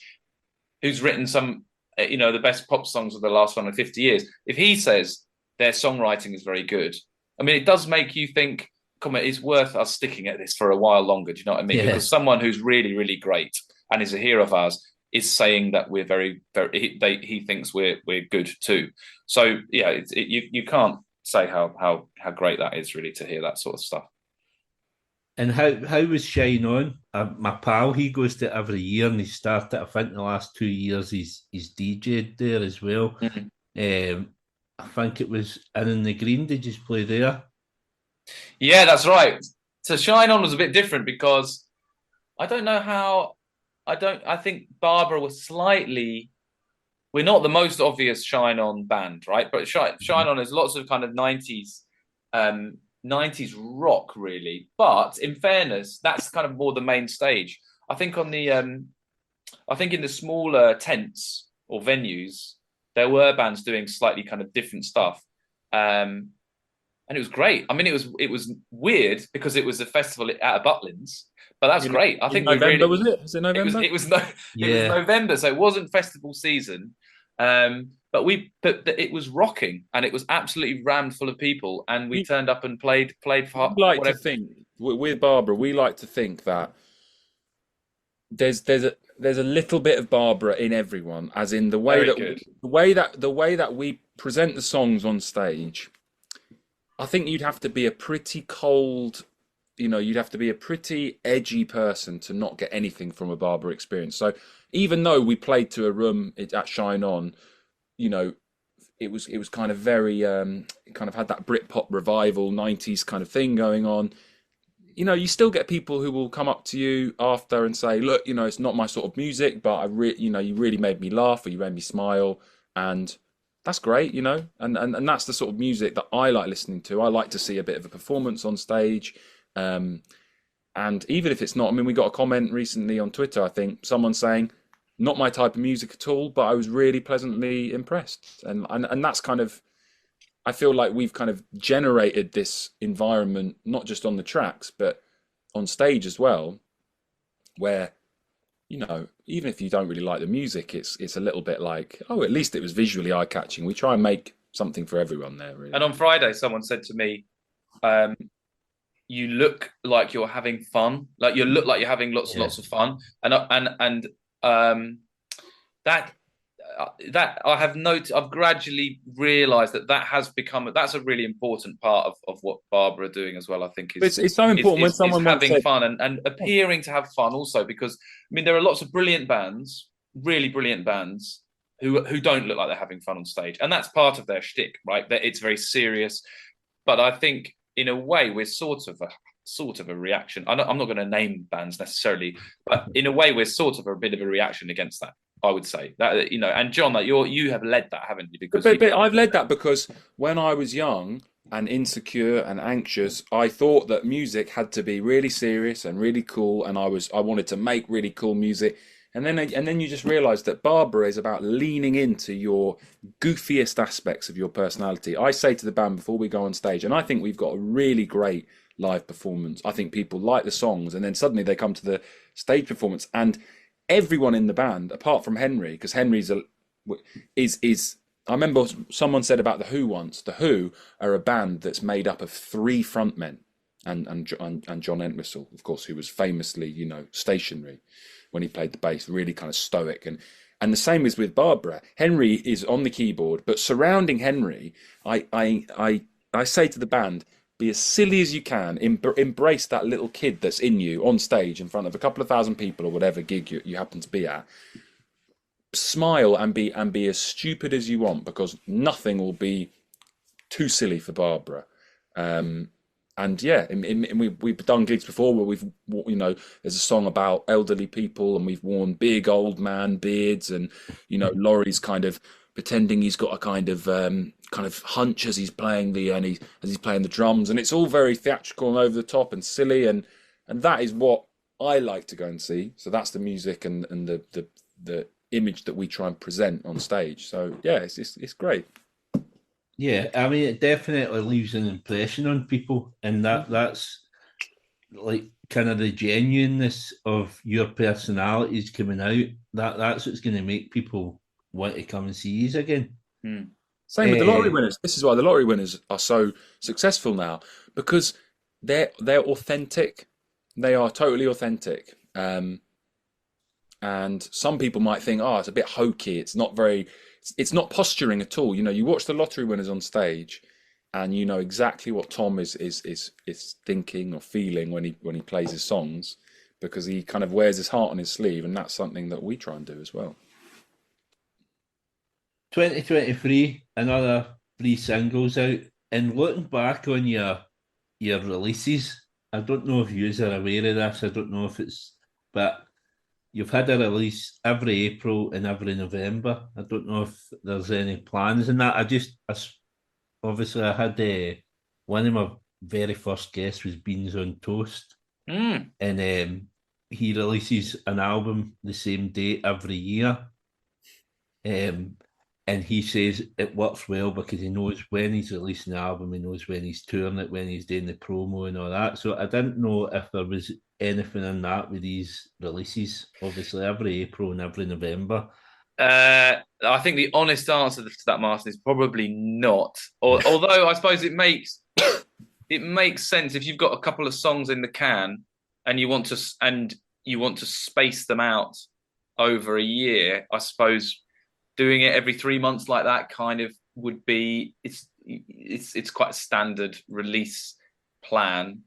who's written some, you know, the best pop songs of the last 150 years. If he says their songwriting is very good, I mean, it does make you think, come on, it's worth us sticking at this for a while longer. Do you know what I mean? Yeah. Because someone who's really, really great and is a hero of ours is saying that we're very, very, he thinks we're good too. So yeah, you can't say how great that is, really, to hear that sort of stuff. And how was Shine On? My pal, he goes to every year, and he started, I think, the last 2 years he's DJ'd there as well. Mm-hmm. I think it was in the Green. Did you play there? Yeah, that's right. So Shine On was a bit different because I don't know how. I think Barbara was slightly. We're not the most obvious Shine On band, right? But Shine On is lots of kind of 90s rock, really. But in fairness, that's kind of more the main stage. I think in the smaller tents or venues, there were bands doing slightly kind of different stuff, and it was great. I mean, it was weird because it was a festival at Butlins, but that's great. I think November, was it? Was it November? It was November, so it wasn't festival season. But it was rocking, and it was absolutely rammed full of people, and we turned up and played for. To think with Barbara, we like to think that there's a little bit of Barbara in everyone, as in the way that we present the songs on stage. I think you'd have to be a pretty cold, you'd have to be a pretty edgy person to not get anything from a Barbara experience. So even though we played to a room at Shine On, it was kind of very kind of had that Britpop revival 90s kind of thing going on. you still get people who will come up to you after and say, look, it's not my sort of music, but you really made me laugh, or you made me smile, and that's great, and that's the sort of music that I like listening to. I like to see a bit of a performance on stage. And even if it's not, I mean, we got a comment recently on Twitter, I think, someone saying, not my type of music at all, but I was really pleasantly impressed. And that's kind of, I feel like we've kind of generated this environment, not just on the tracks, but on stage as well, where, even if you don't really like the music, it's a little bit like, oh, at least it was visually eye-catching. We try and make something for everyone there, really. And on Friday, someone said to me, you look like you're having fun. Like you look like you're having lots of fun. And that I have noted. I've gradually realised that has become. That's a really important part of what Barbara are doing as well. I think it's so important when someone having fun and appearing to have fun also, because I mean there are lots of brilliant bands, really brilliant bands who don't look like they're having fun on stage, and that's part of their shtick, right? That it's very serious. But I think, in a way, we're sort of a reaction. I'm not going to name bands necessarily, but in a way, we're sort of a bit of a reaction against that. I would say that, and John, that you have led that, haven't you? Because but I've led that because when I was young and insecure and anxious, I thought that music had to be really serious and really cool, and I wanted to make really cool music. And then you just realise that Barbara is about leaning into your goofiest aspects of your personality. I say to the band before we go on stage, and I think we've got a really great live performance. I think people like the songs, and then suddenly they come to the stage performance, and everyone in the band, apart from Henry, because Henry's is. I remember someone said about the Who once. The Who are a band that's made up of 3 frontmen, and John Entwistle, of course, who was famously, stationary when he played the bass, really kind of stoic. And the same is with Barbara. Henry is on the keyboard, but surrounding Henry, I say to the band, be as silly as you can, embrace that little kid that's in you on stage in front of a couple of thousand people or whatever gig you happen to be at. Smile and be as stupid as you want, because nothing will be too silly for Barbara. And yeah, we've done gigs before where there's a song about elderly people, and we've worn big old man beards, and Laurie's kind of pretending he's got a kind of hunch as he's playing the drums, and it's all very theatrical and over the top and silly, and that is what I like to go and see. So that's the music and the image that we try and present on stage. So yeah, it's great. Yeah, I mean, it definitely leaves an impression on people, and that's like kind of the genuineness of your personalities coming out. That's what's going to make people want to come and see you again. Same with the lottery winners. This is why the lottery winners are so successful now, because they're authentic. They are totally authentic. And some people might think, it's a bit hokey. It's not posturing at all. You watch the lottery winners on stage, and you know exactly what Tom is thinking or feeling when he plays his songs, because he kind of wears his heart on his sleeve, and that's something that we try and do as well. 2023, another 3 singles out, and looking back on your releases, I don't know if you are aware of this. I don't know if but you've had a release every April and every November. I don't know if there's any plans in that. Obviously I had one of my very first guests was Beans on Toast, and he releases an album the same date every year, and he says it works well because he knows when he's releasing the album, he knows when he's touring it, when he's doing the promo and all that. So I didn't know if there was anything in that with these releases, obviously every April and every November. I think the honest answer to that, Martin, is probably not. Although I suppose it makes sense if you've got a couple of songs in the can and you want to space them out over a year. I suppose doing it every 3 months like that kind of would be it's quite a standard release plan.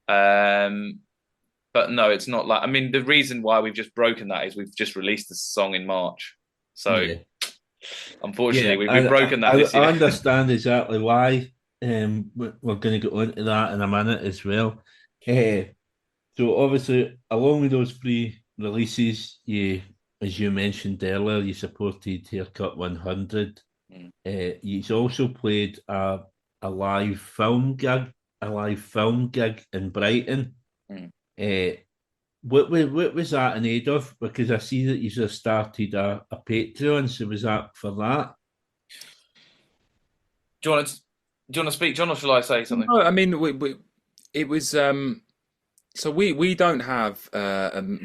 But no, it's not like, I mean, the reason why we've just broken that is we've just released a song in March. So unfortunately, we've broken that this year. I understand exactly why. We're going to get onto that in a minute as well. So obviously, along with those three releases, you, as you mentioned earlier, you supported Haircut 100. Mm. He's also played a live film gig, in Brighton. Mm. What was that in aid of? Because I see that you started a Patreon. So was that for that? Do you want to speak, John, or shall I say something? No, I mean, it was. So we don't have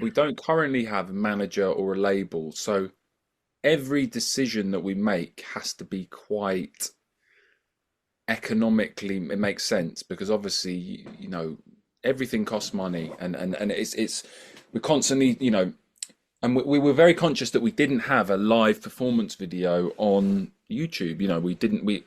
we don't currently have a manager or a label. So every decision that we make has to be quite economically. It makes sense because obviously, everything costs money, and it's we're constantly, and we were very conscious that we didn't have a live performance video on YouTube. We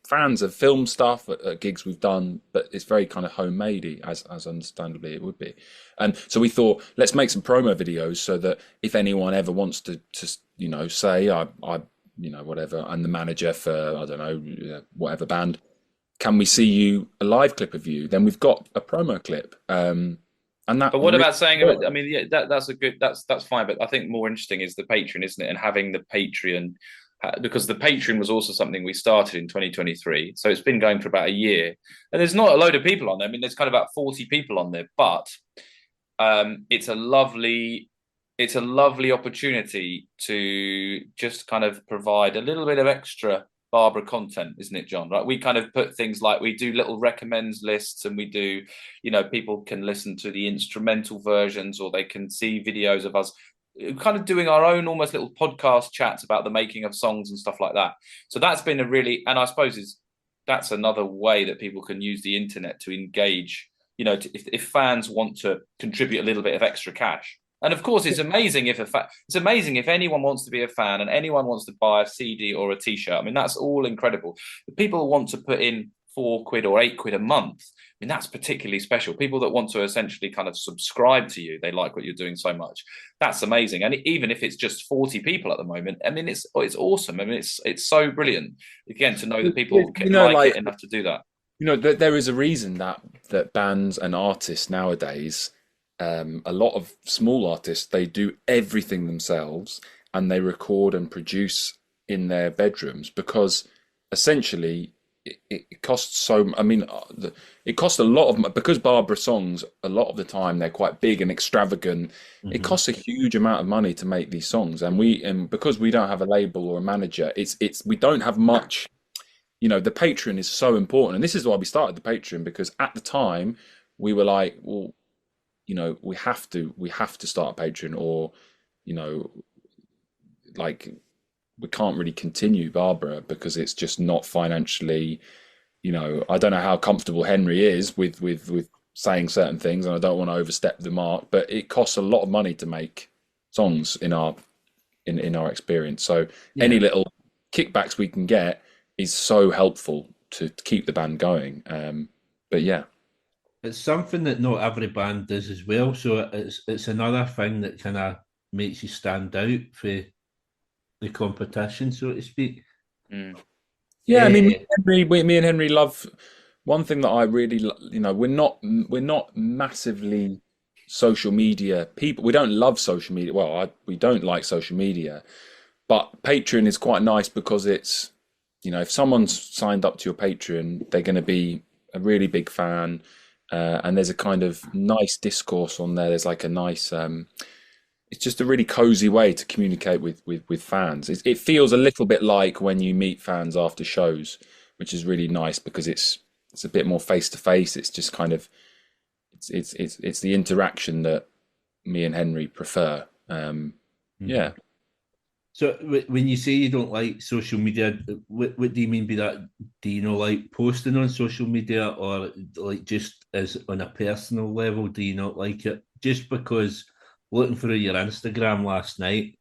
fans of film stuff at gigs we've done, but it's very kind of homemade, as understandably it would be. And so we thought, let's make some promo videos so that if anyone ever wants to say I whatever, I'm the manager for, I don't know, whatever band, can we see you, a live clip of you? Then we've got a promo clip. And that. But what about saying? I mean, yeah, that's fine. But I think more interesting is the Patreon, isn't it? And having the Patreon, because the Patreon was also something we started in 2023. So it's been going for about a year, and there's not a load of people on there. I mean, there's kind of about 40 people on there, but it's a lovely opportunity to just kind of provide a little bit of extra Barbara content, isn't it, John? Right? We kind of put things like, we do little recommends lists, and we do, people can listen to the instrumental versions, or they can see videos of us kind of doing our own almost little podcast chats about the making of songs and stuff like that. So that's been and I suppose that's another way that people can use the internet to engage, if fans want to contribute a little bit of extra cash. And of course, it's amazing if anyone wants to be a fan and anyone wants to buy a CD or a T-shirt. I mean, that's all incredible. But people want to put in £4 or £8 a month. I mean, that's particularly special. People that want to essentially kind of subscribe to you, they like what you're doing so much. That's amazing. And even if it's just 40 people at the moment, I mean, it's awesome. I mean, it's so brilliant, again, to know that people like it enough to do that. There is a reason that bands and artists nowadays, a lot of small artists, they do everything themselves and they record and produce in their bedrooms, because essentially it costs so. I mean, it costs a lot of, because Barbara songs, a lot of the time they're quite big and extravagant. Mm-hmm. It costs a huge amount of money to make these songs, and because we don't have a label or a manager, we don't have much. The Patreon is so important, and this is why we started the Patreon, because at the time we were like, well, we have to start a Patreon, or like, we can't really continue Barbara because it's just not financially, I don't know how comfortable Henry is with saying certain things, and I don't want to overstep the mark, but it costs a lot of money to make songs in our experience. So any little kickbacks we can get is so helpful to keep the band going. But yeah. It's something that not every band does as well. So it's another thing that kind of makes you stand out for the competition, so to speak. Mm. Yeah, I mean, me and Henry love, one thing that I really, we're not massively social media people. We don't love social media. Well, we don't like social media, but Patreon is quite nice because it's, if someone's signed up to your Patreon, they're going to be a really big fan, and there's a kind of nice discourse on there. There's like a nice. It's just a really cozy way to communicate with fans. It feels a little bit like when you meet fans after shows, which is really nice because it's a bit more face to face. It's just kind of it's the interaction that me and Henry prefer. Yeah. So when you say you don't like social media, what do you mean by that? Do you not like posting on social media, or like just as on a personal level, do you not like it? Just because looking through your Instagram last night,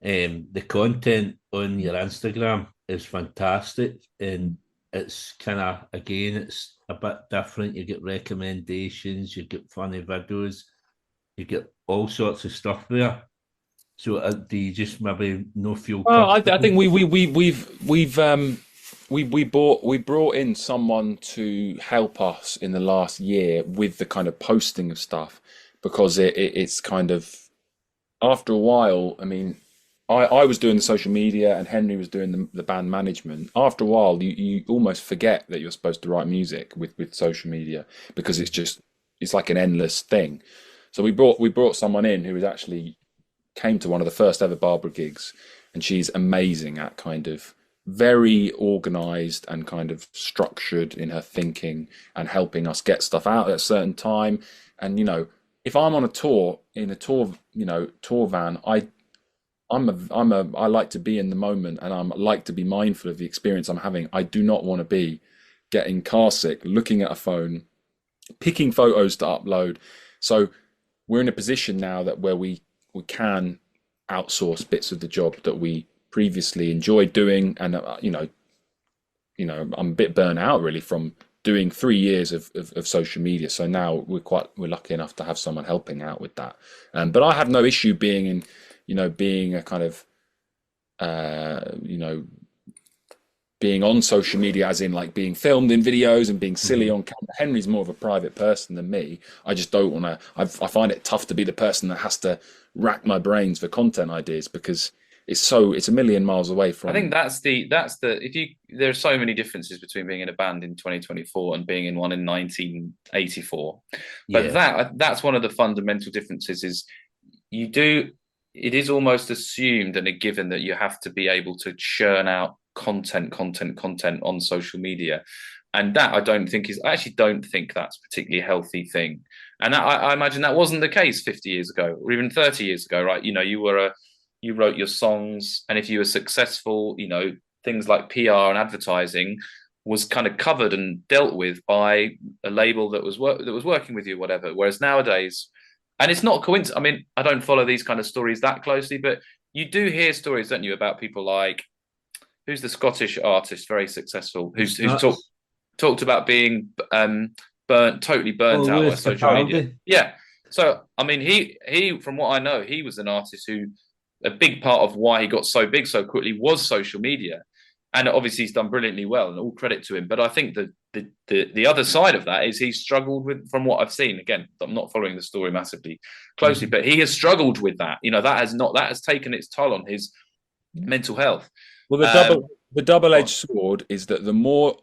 the content on your Instagram is fantastic, and it's kind of, again, it's a bit different. You get recommendations, you get funny videos, you get all sorts of stuff there. So do you just maybe no feel? Well, I think we've we brought in someone to help us in the last year with the kind of posting of stuff, because it's kind of, after a while, I mean, I was doing the social media and Henry was doing the band management. After a while, you almost forget that you're supposed to write music with social media, because it's like an endless thing. So we brought someone in who was actually came to one of the first ever Barbara gigs, and she's amazing at kind of very organized and kind of structured in her thinking and helping us get stuff out at a certain time. And if I'm on a tour in a tour van, I like to be in the moment, and I like to be mindful of the experience I'm having. I do not want to be getting car sick, looking at a phone, picking photos to upload. So we're in a position now that where we can outsource bits of the job that we previously enjoyed doing, and I'm a bit burnt out really from doing 3 years of social media. So now we're lucky enough to have someone helping out with that. But I have no issue being being a kind of being on social media, as in like being filmed in videos and being silly on camera. Henry's more of a private person than me. I just don't want to. I find it tough to be the person that has to rack my brains for content ideas, because it's a million miles away from. I think that's the there are so many differences between being in a band in 2024 and being in one in 1984. But that's one of the fundamental differences. Is it is almost assumed and a given that you have to be able to churn out content on social media, and that I actually don't think that's a particularly healthy thing. And I imagine that wasn't the case 50 years ago or even 30 years ago, right? You wrote your songs, and if you were successful, things like PR and advertising was kind of covered and dealt with by a label that was working with you, whatever. Whereas nowadays, and it's not coincidence. I mean, I don't follow these kind of stories that closely, but you do hear stories, don't you, about people like, who's the Scottish artist, very successful, who's talked about being totally burnt out by social media. Yeah. So I mean, he from what I know, he was an artist who, a big part of why he got so big so quickly was social media, and obviously he's done brilliantly well, and all credit to him. But I think the other side of that is he struggled with, from what I've seen. Again, I'm not following the story massively closely, but he has struggled with that. That has taken its toll on his mental health. Well, the double-edged sword is that the more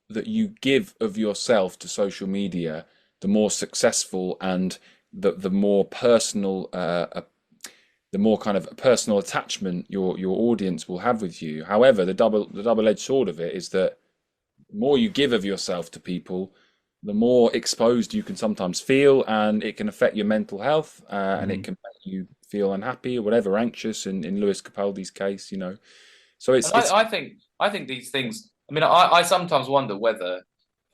that you give of yourself to social media, the more successful and the more personal, the more kind of personal attachment your audience will have with you. However, the double-edged sword of it is that the more you give of yourself to people, the more exposed you can sometimes feel, and it can affect your mental health, and it can make you feel unhappy or whatever, anxious in Lewis Capaldi's case, So I think these things. I mean, I sometimes wonder whether,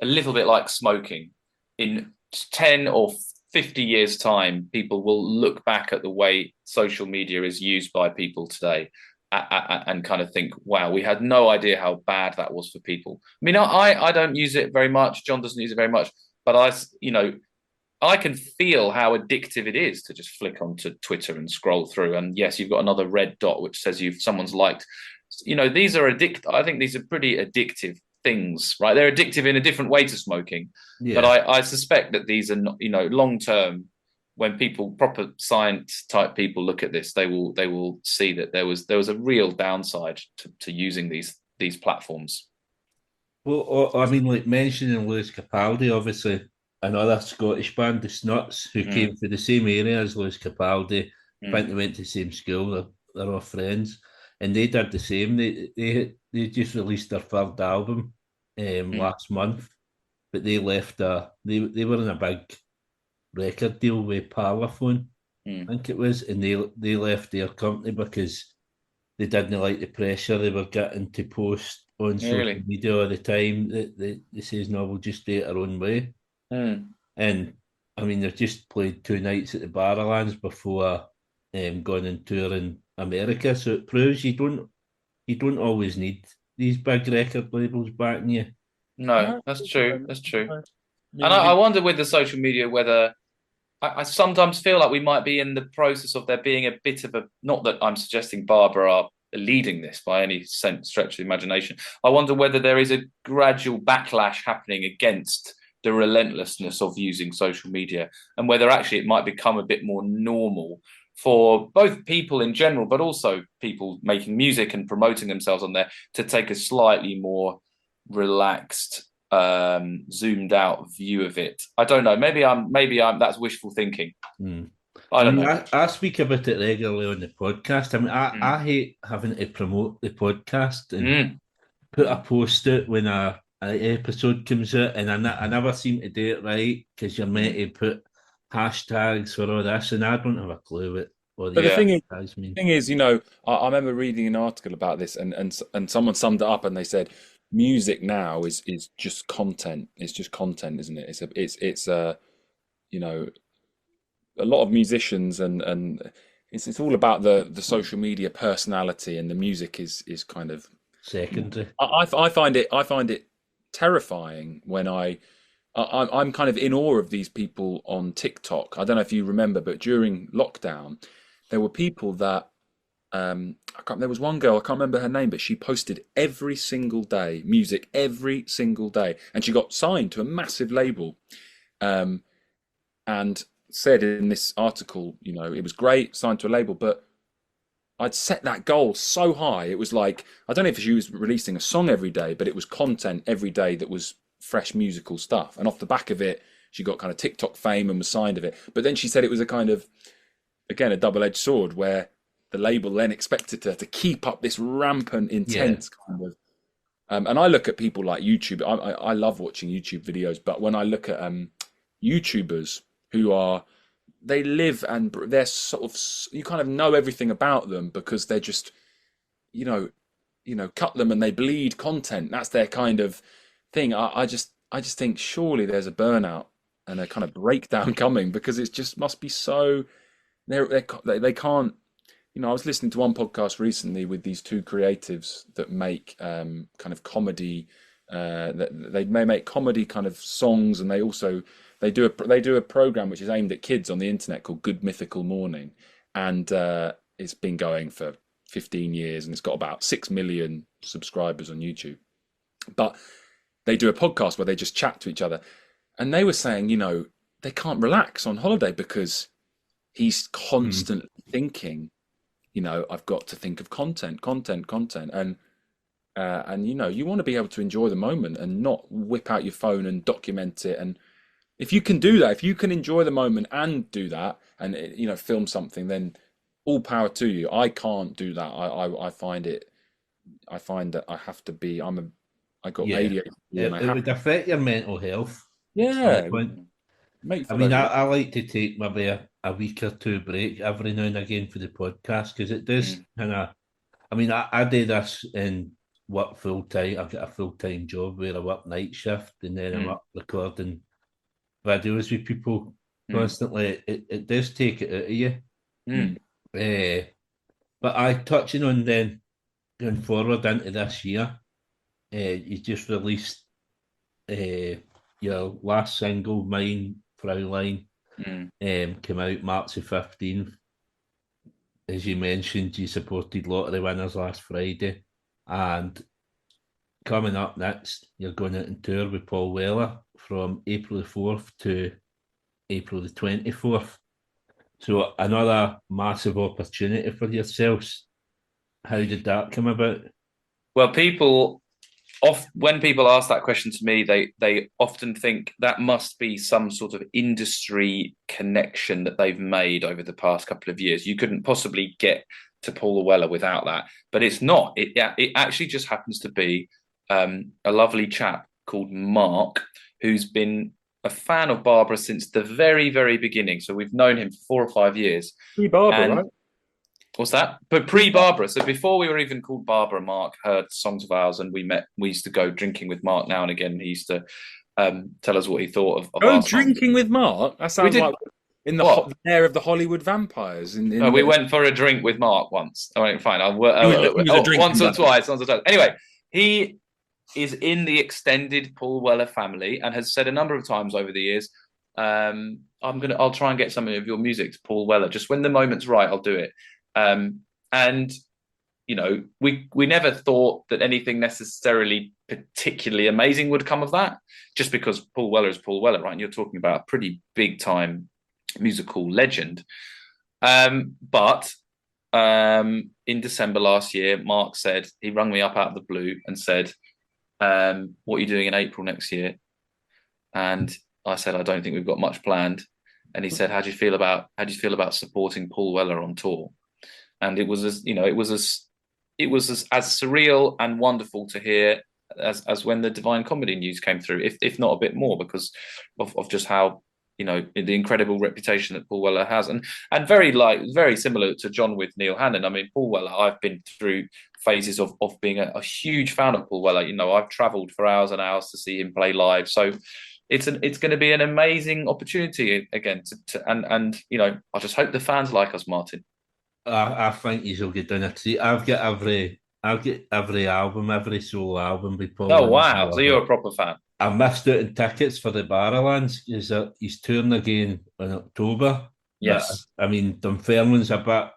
a little bit like smoking, in 10 or 50 years' time, people will look back at the way social media is used by people today and kind of think, wow, we had no idea how bad that was for people. I mean, I don't use it very much. John doesn't use it very much, but I can feel how addictive it is to just flick onto Twitter and scroll through. And yes, you've got another red dot which says someone's liked. These are I think these are pretty addictive things, right? They're addictive in a different way to smoking. Yeah. But I suspect that these are not, long term, when proper science type people look at this, they will see that there was a real downside to using these platforms. Well, I mean, like mentioning Lewis Capaldi, obviously another Scottish band, the Snuts, who came from the same area as Lewis Capaldi. I think they went to the same school. They're all friends. And they did the same. They just released their third album last month, but they left they were in a big record deal with Parlophone, I think it was, and they left their company because they didn't like the pressure they were getting to post on social media all the time. They says, no, we'll just do it our own way. And I mean, they've just played 2 nights at the Barrowlands before going on tour in America, so it proves you don't always need these big record labels backing you. No, that's true. That's true. And I wonder with the social media whether I sometimes feel like we might be in the process of there being a bit of a, not that I'm suggesting Barbara are leading this by any stretch of the imagination. I wonder whether there is a gradual backlash happening against the relentlessness of using social media, and whether actually it might become a bit more normal for both people in general, but also people making music and promoting themselves on there, to take a slightly more relaxed, zoomed out view of it. I don't know. Maybe I'm that's wishful thinking. I don't know. I speak about it regularly on the podcast. I mean, I hate having to promote the podcast and put a post out when an episode comes out, and I never seem to do it right, because you're meant to put hashtags for all this, and I don't have a clue what But the hashtags mean. thing is, I remember reading an article about this, and someone summed it up, and they said music now is just content. It's just content, isn't it? It's a lot of musicians, and it's all about the social media personality, and the music is kind of secondary. I find it terrifying when I'm kind of in awe of these people on TikTok. I don't know if you remember, but during lockdown, there were people that there was one girl, I can't remember her name, but she posted every single day music, every single day, and she got signed to a massive label, and said in this article, it was great, signed to a label, but I'd set that goal so high. It was like, I don't know if she was releasing a song every day, but it was content every day that was fresh musical stuff. And off the back of it, she got kind of TikTok fame and was signed of it. But then she said it was a kind of, again, a double-edged sword, where the label then expected her to keep up this rampant, intense kind of. And I look at people like YouTube. I love watching YouTube videos, but when I look at YouTubers who they live, and they're sort of, you kind of know everything about them, because they're just, cut them and they bleed content. That's their kind of thing. I just think surely there's a burnout and a kind of breakdown coming, because it just must be so, they can't, I was listening to one podcast recently with these two creatives that make kind of comedy, they may make comedy kind of songs, and they do a program which is aimed at kids on the internet called Good Mythical Morning, and it's been going for 15 years, and it's got about 6 million subscribers on YouTube. But they do a podcast where they just chat to each other, and they were saying, they can't relax on holiday because he's constantly thinking, I've got to think of content, and you want to be able to enjoy the moment and not whip out your phone and document it. And if you can do that, if you can enjoy the moment and do that, and film something, then all power to you. I can't do that. I find that I have to be. I got ADHD. It would affect your mental health. Yeah. I like to take maybe a week or two break every now and again for the podcast, because it does kind of. I do this and work full time. I've got a full time job where I work night shift, and then I'm up recording videos with people constantly. It does take it out of you. But touching on then going forward into this year, you just released your last single, Mine Fraulein, came out March the 15th. As you mentioned, you supported lottery winners last Friday, and coming up next, you're going out on tour with Paul Weller from April the 4th to April the 24th. So another massive opportunity for yourselves. How did that come about? Well, when people ask that question to me, they often think that must be some sort of industry connection that they've made over the past couple of years. You couldn't possibly get to Paul Weller without that, but it's not. It actually just happens to be a lovely chap called Mark, who's been a fan of Barbara since the very, very beginning. So we've known him for 4 or 5 years. Barbara, right? What's that? But pre-Barbara. So before we were even called Barbara, Mark heard songs of ours, and we used to go drinking with Mark now and again. He used to tell us what he thought of our drinking songs. With Mark? That sounds like in the air of the Hollywood vampires. We went for a drink with Mark once. All right, fine. Once or twice. Anyway, he is in the extended Paul Weller family and has said a number of times over the years, I'll try and get some of your music to Paul Weller. Just when the moment's right, I'll do it. And we never thought that anything necessarily particularly amazing would come of that, just because Paul Weller is Paul Weller, right? And you're talking about a pretty big time musical legend. But in December last year, Mark said, he rung me up out of the blue and said, what are you doing in April next year? And I said, I don't think we've got much planned. And he said, how do you feel about supporting Paul Weller on tour? And it was as surreal and wonderful to hear as when the Divine Comedy news came through, if not a bit more, because of just how, the incredible reputation that Paul Weller has, and very similar to John with Neil Hannon. I mean, Paul Weller, I've been through phases of being a huge fan of Paul Weller. I've travelled for hours and hours to see him play live. So it's going to be an amazing opportunity again I just hope the fans like us, Martin. I think he'll get done a treat. I've got every album, every solo album by Paul. Oh wow! So you're a proper fan. I missed out on tickets for the Barrowlands. He's touring again in October. Yes. I mean, Dunfermline's a bit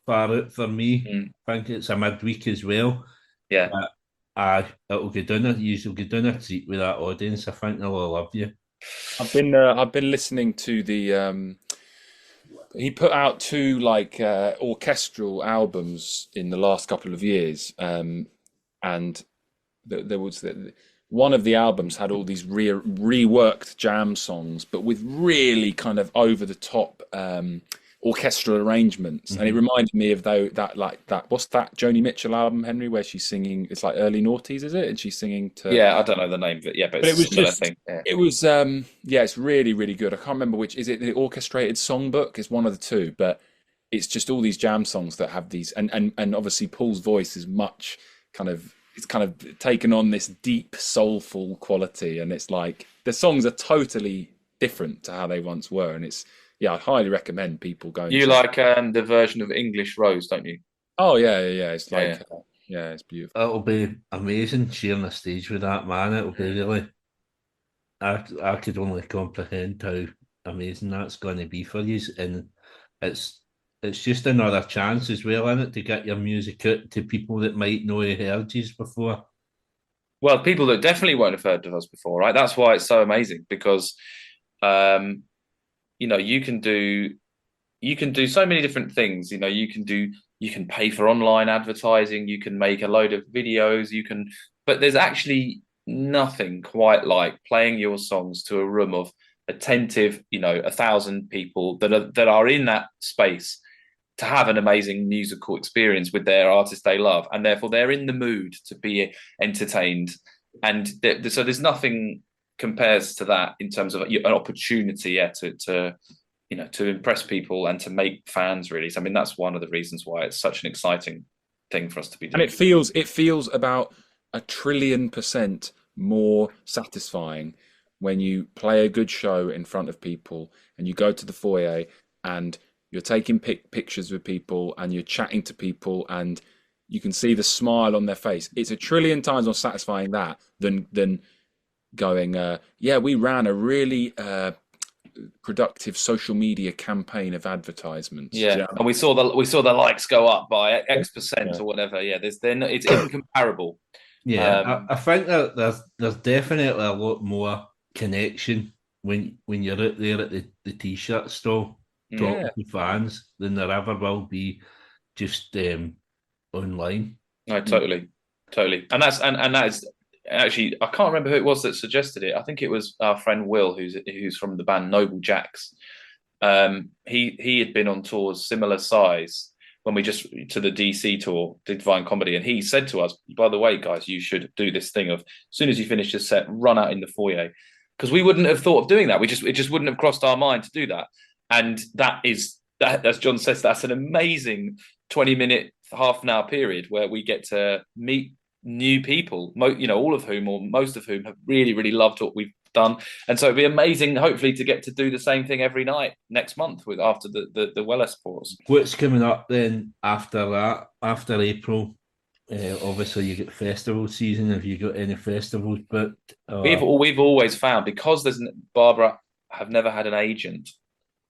far out for me. I think it's a midweek as well. Yeah. It'll get done. You'll get done a treat with that audience. I think they'll all love you. I've been listening to the. He put out two orchestral albums in the last couple of years, and there was one of the albums had all these reworked jam songs, but with really kind of over the top orchestral arrangements, and it reminded me of that what's that Joni Mitchell album, Henry, where she's singing, it's like early noughties, is it? And she's singing to, I don't know the name of it, but it's a similar thing. Yeah. It was it's really, really good. I can't remember which, is it the Orchestrated Songbook? It's one of the two, but it's just all these jam songs that have these, and obviously Paul's voice is much it's kind of taken on this deep soulful quality, and it's like the songs are totally different to how they once were, and it's I highly recommend people going. You like the version of English Rose, don't you? Oh yeah. It's like it's beautiful. It'll be amazing sharing a stage with that man. It'll be really. I could only comprehend how amazing that's going to be for you, and it's just another chance as well, isn't it, to get your music out to people that might know you heard you before. Well, people that definitely won't have heard of us before, right? That's why it's so amazing, because you can do so many different things. You can pay for online advertising, you can make a load of videos, but there's actually nothing quite like playing your songs to a room of attentive, 1,000 people that are in that space to have an amazing musical experience with their artist they love, and therefore they're in the mood to be entertained. And so there's nothing compares to that in terms of an opportunity to impress people and to make fans really. So, I mean, that's one of the reasons why it's such an exciting thing for us to be doing. And it feels about 1,000,000,000% more satisfying when you play a good show in front of people and you go to the foyer and you're taking pictures with people and you're chatting to people and you can see the smile on their face. It's 1,000,000,000,000 times more satisfying that than going, we ran a really productive social media campaign of advertisements. Yeah, and we saw the likes go up by X% or whatever. Yeah, it's incomparable. Yeah, I think that there's definitely a lot more connection when you're out there at the t-shirt stall talking to fans than there ever will be just online. No, totally, and that is actually, I can't remember who it was that suggested it. I think it was our friend Will, who's from the band Noble Jacks. He had been on tours similar size when we just to the DC tour, did Divine Comedy, and he said to us, by the way, guys, you should do this thing of, as soon as you finish your set, run out in the foyer, because we wouldn't have thought of doing that. It just wouldn't have crossed our mind to do that. And that, as John says, that's an amazing 20-minute, half an hour period where we get to meet new people, all of whom or most of whom have really, really loved what we've done. And so it'd be amazing, hopefully, to get to do the same thing every night next month after the Weller Sports. What's coming up then after that, after April? Obviously, you get festival season. Have you got any festivals booked? We've always found, because Barbara have never had an agent,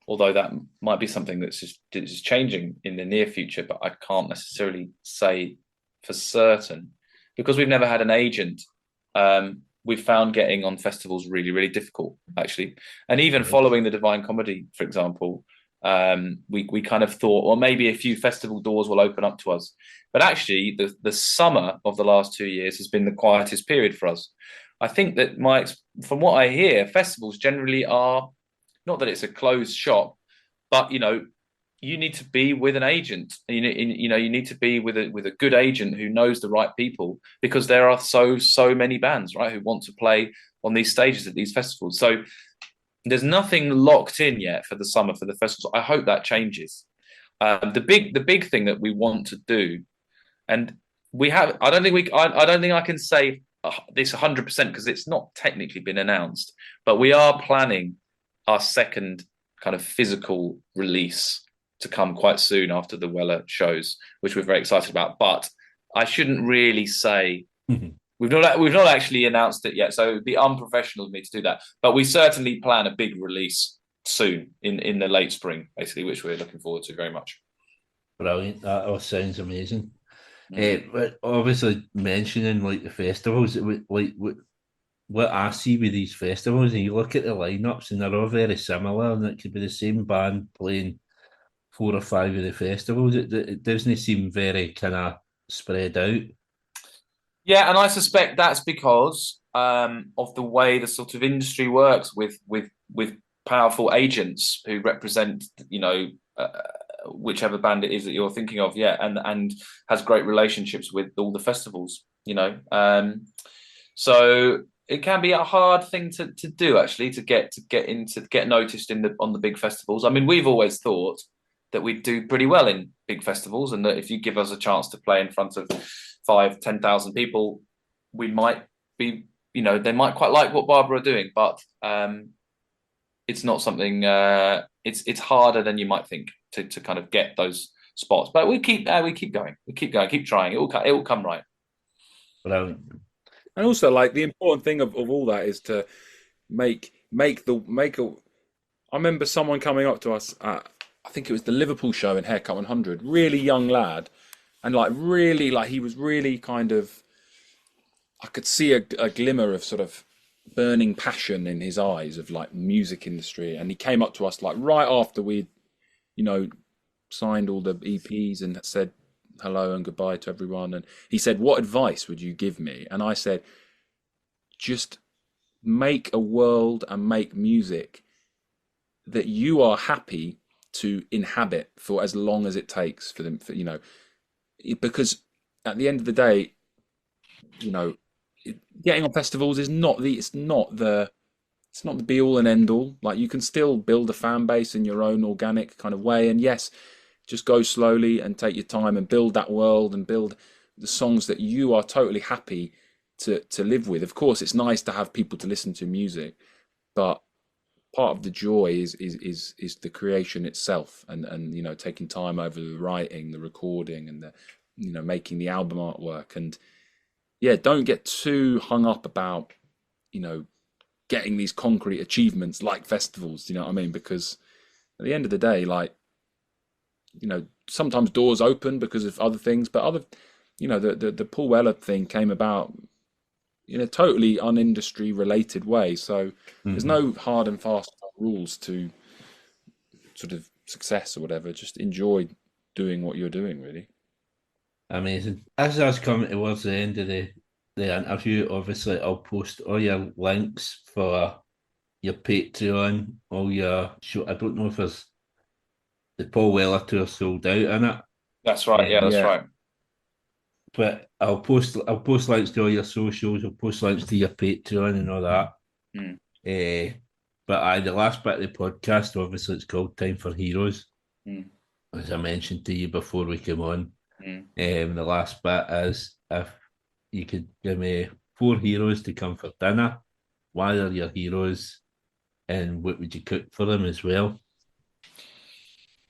although that might be something that's just changing in the near future, but I can't necessarily say for certain, because we've never had an agent. We've found getting on festivals really, really difficult, actually. And even following the Divine Comedy, for example, we kind of thought, well, maybe a few festival doors will open up to us. But actually, the summer of the last 2 years has been the quietest period for us. I think that from what I hear, festivals generally are, not that it's a closed shop, but you need to be with an agent. You need to be with a good agent who knows the right people, because there are so many bands, right, who want to play on these stages at these festivals. So there's nothing locked in yet for the summer for the festivals. I hope that changes. The big thing that we want to do, and we have, I don't think I can say this 100% because it's not technically been announced, but we are planning our second kind of physical release to come quite soon after the Weller shows, which we're very excited about. But I shouldn't really say we've not actually announced it yet, so it would be unprofessional of me to do that. But we certainly plan a big release soon in the late spring, basically, which we're looking forward to very much. Brilliant! That all sounds amazing. But obviously, mentioning like the festivals, what I see with these festivals, and you look at the lineups, and they're all very similar, and it could be the same band playing 4 or 5 of the festivals. It doesn't seem very kind of spread out. Yeah, and I suspect that's because of the way the sort of industry works with powerful agents who represent, whichever band it is that you're thinking of, and has great relationships with all the festivals, so it can be a hard thing to do, actually, to get noticed on the big festivals. I mean, we've always thought that we'd do pretty well in big festivals, and that if you give us a chance to play in front of 5,000-10,000 people, we might be, they might quite like what Barbara are doing, but it's not something. It's harder than you might think to kind of get those spots. But we keep going, keep trying. It will come right. Brilliant. And also, like, the important thing of all that is to make a. I remember someone coming up to us at, I think it was the Liverpool show in Haircut 100, really young lad, and he was really kind of, I could see a glimmer of sort of burning passion in his eyes of like music industry, and he came up to us like right after we'd, signed all the EPs and said hello and goodbye to everyone, and he said, "What advice would you give me?" And I said, "Just make a world and make music that you are happy to inhabit for as long as it takes for them, because at the end of the day, getting on festivals is not the be all and end all. Like, you can still build a fan base in your own organic kind of way, and yes, just go slowly and take your time and build that world and build the songs that you are totally happy to live with. Of course, it's nice to have people to listen to music, but part of the joy is the creation itself, and taking time over the writing, the recording, and the making the album artwork. And don't get too hung up about getting these concrete achievements like festivals, you know what I mean? Because at the end of the day, like, sometimes doors open because of other things, but the Paul Weller thing came about in a totally un-industry related way. So there's no hard and fast rules to sort of success or whatever. Just enjoy doing what you're doing, really. Amazing. As I was coming towards the end of the interview, obviously I'll post all your links for your Patreon, all your show. I don't know if there's the Paul Weller tour sold out in it. That's right. Yeah, that's right. But I'll post links to all your socials. I'll post links to your Patreon and all that. But the last bit of the podcast, obviously, it's called Time for Heroes. As I mentioned to you before we came on, the last bit is, if you could give me 4 heroes to come for dinner, why are your heroes, and what would you cook for them as well?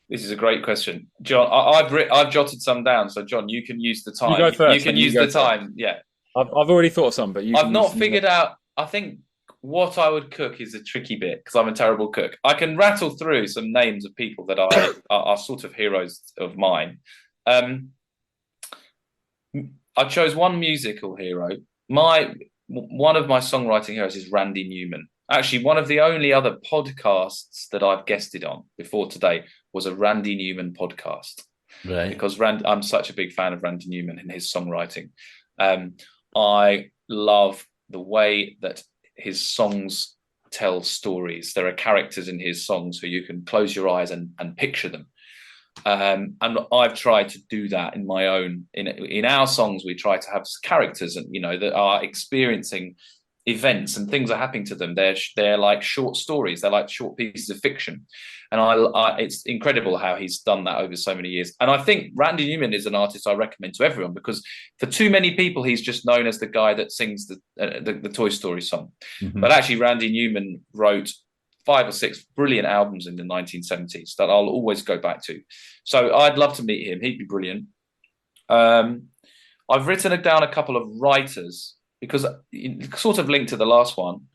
This is a great question, John. I've jotted some down, so John, you can use the time. You go first. You can use the time. Yeah, I've already thought of some, but I've not figured out. I think what I would cook is a tricky bit, because I'm a terrible cook. I can rattle through some names of people that are sort of heroes of mine. I chose one musical hero. One of my songwriting heroes is Randy Newman. Actually, one of the only other podcasts that I've guested on before today was a Randy Newman podcast. Right. Because I'm such a big fan of Randy Newman and his songwriting. I love the way that his songs tell stories. There are characters in his songs who you can close your eyes and picture them. And I've tried to do that in my own. In our songs, we try to have characters, and that are experiencing events and things are happening to them. They're like short stories. They're like short pieces of fiction, and it's incredible how he's done that over so many years. And I think Randy Newman is an artist I recommend to everyone, because for too many people he's just known as the guy that sings the Toy Story song. Mm-hmm. But actually, Randy Newman wrote 5 or 6 brilliant albums in the 1970s that I'll always go back to. So I'd love to meet him. He'd be brilliant. I've written down a couple of writers, because sort of linked to the last one.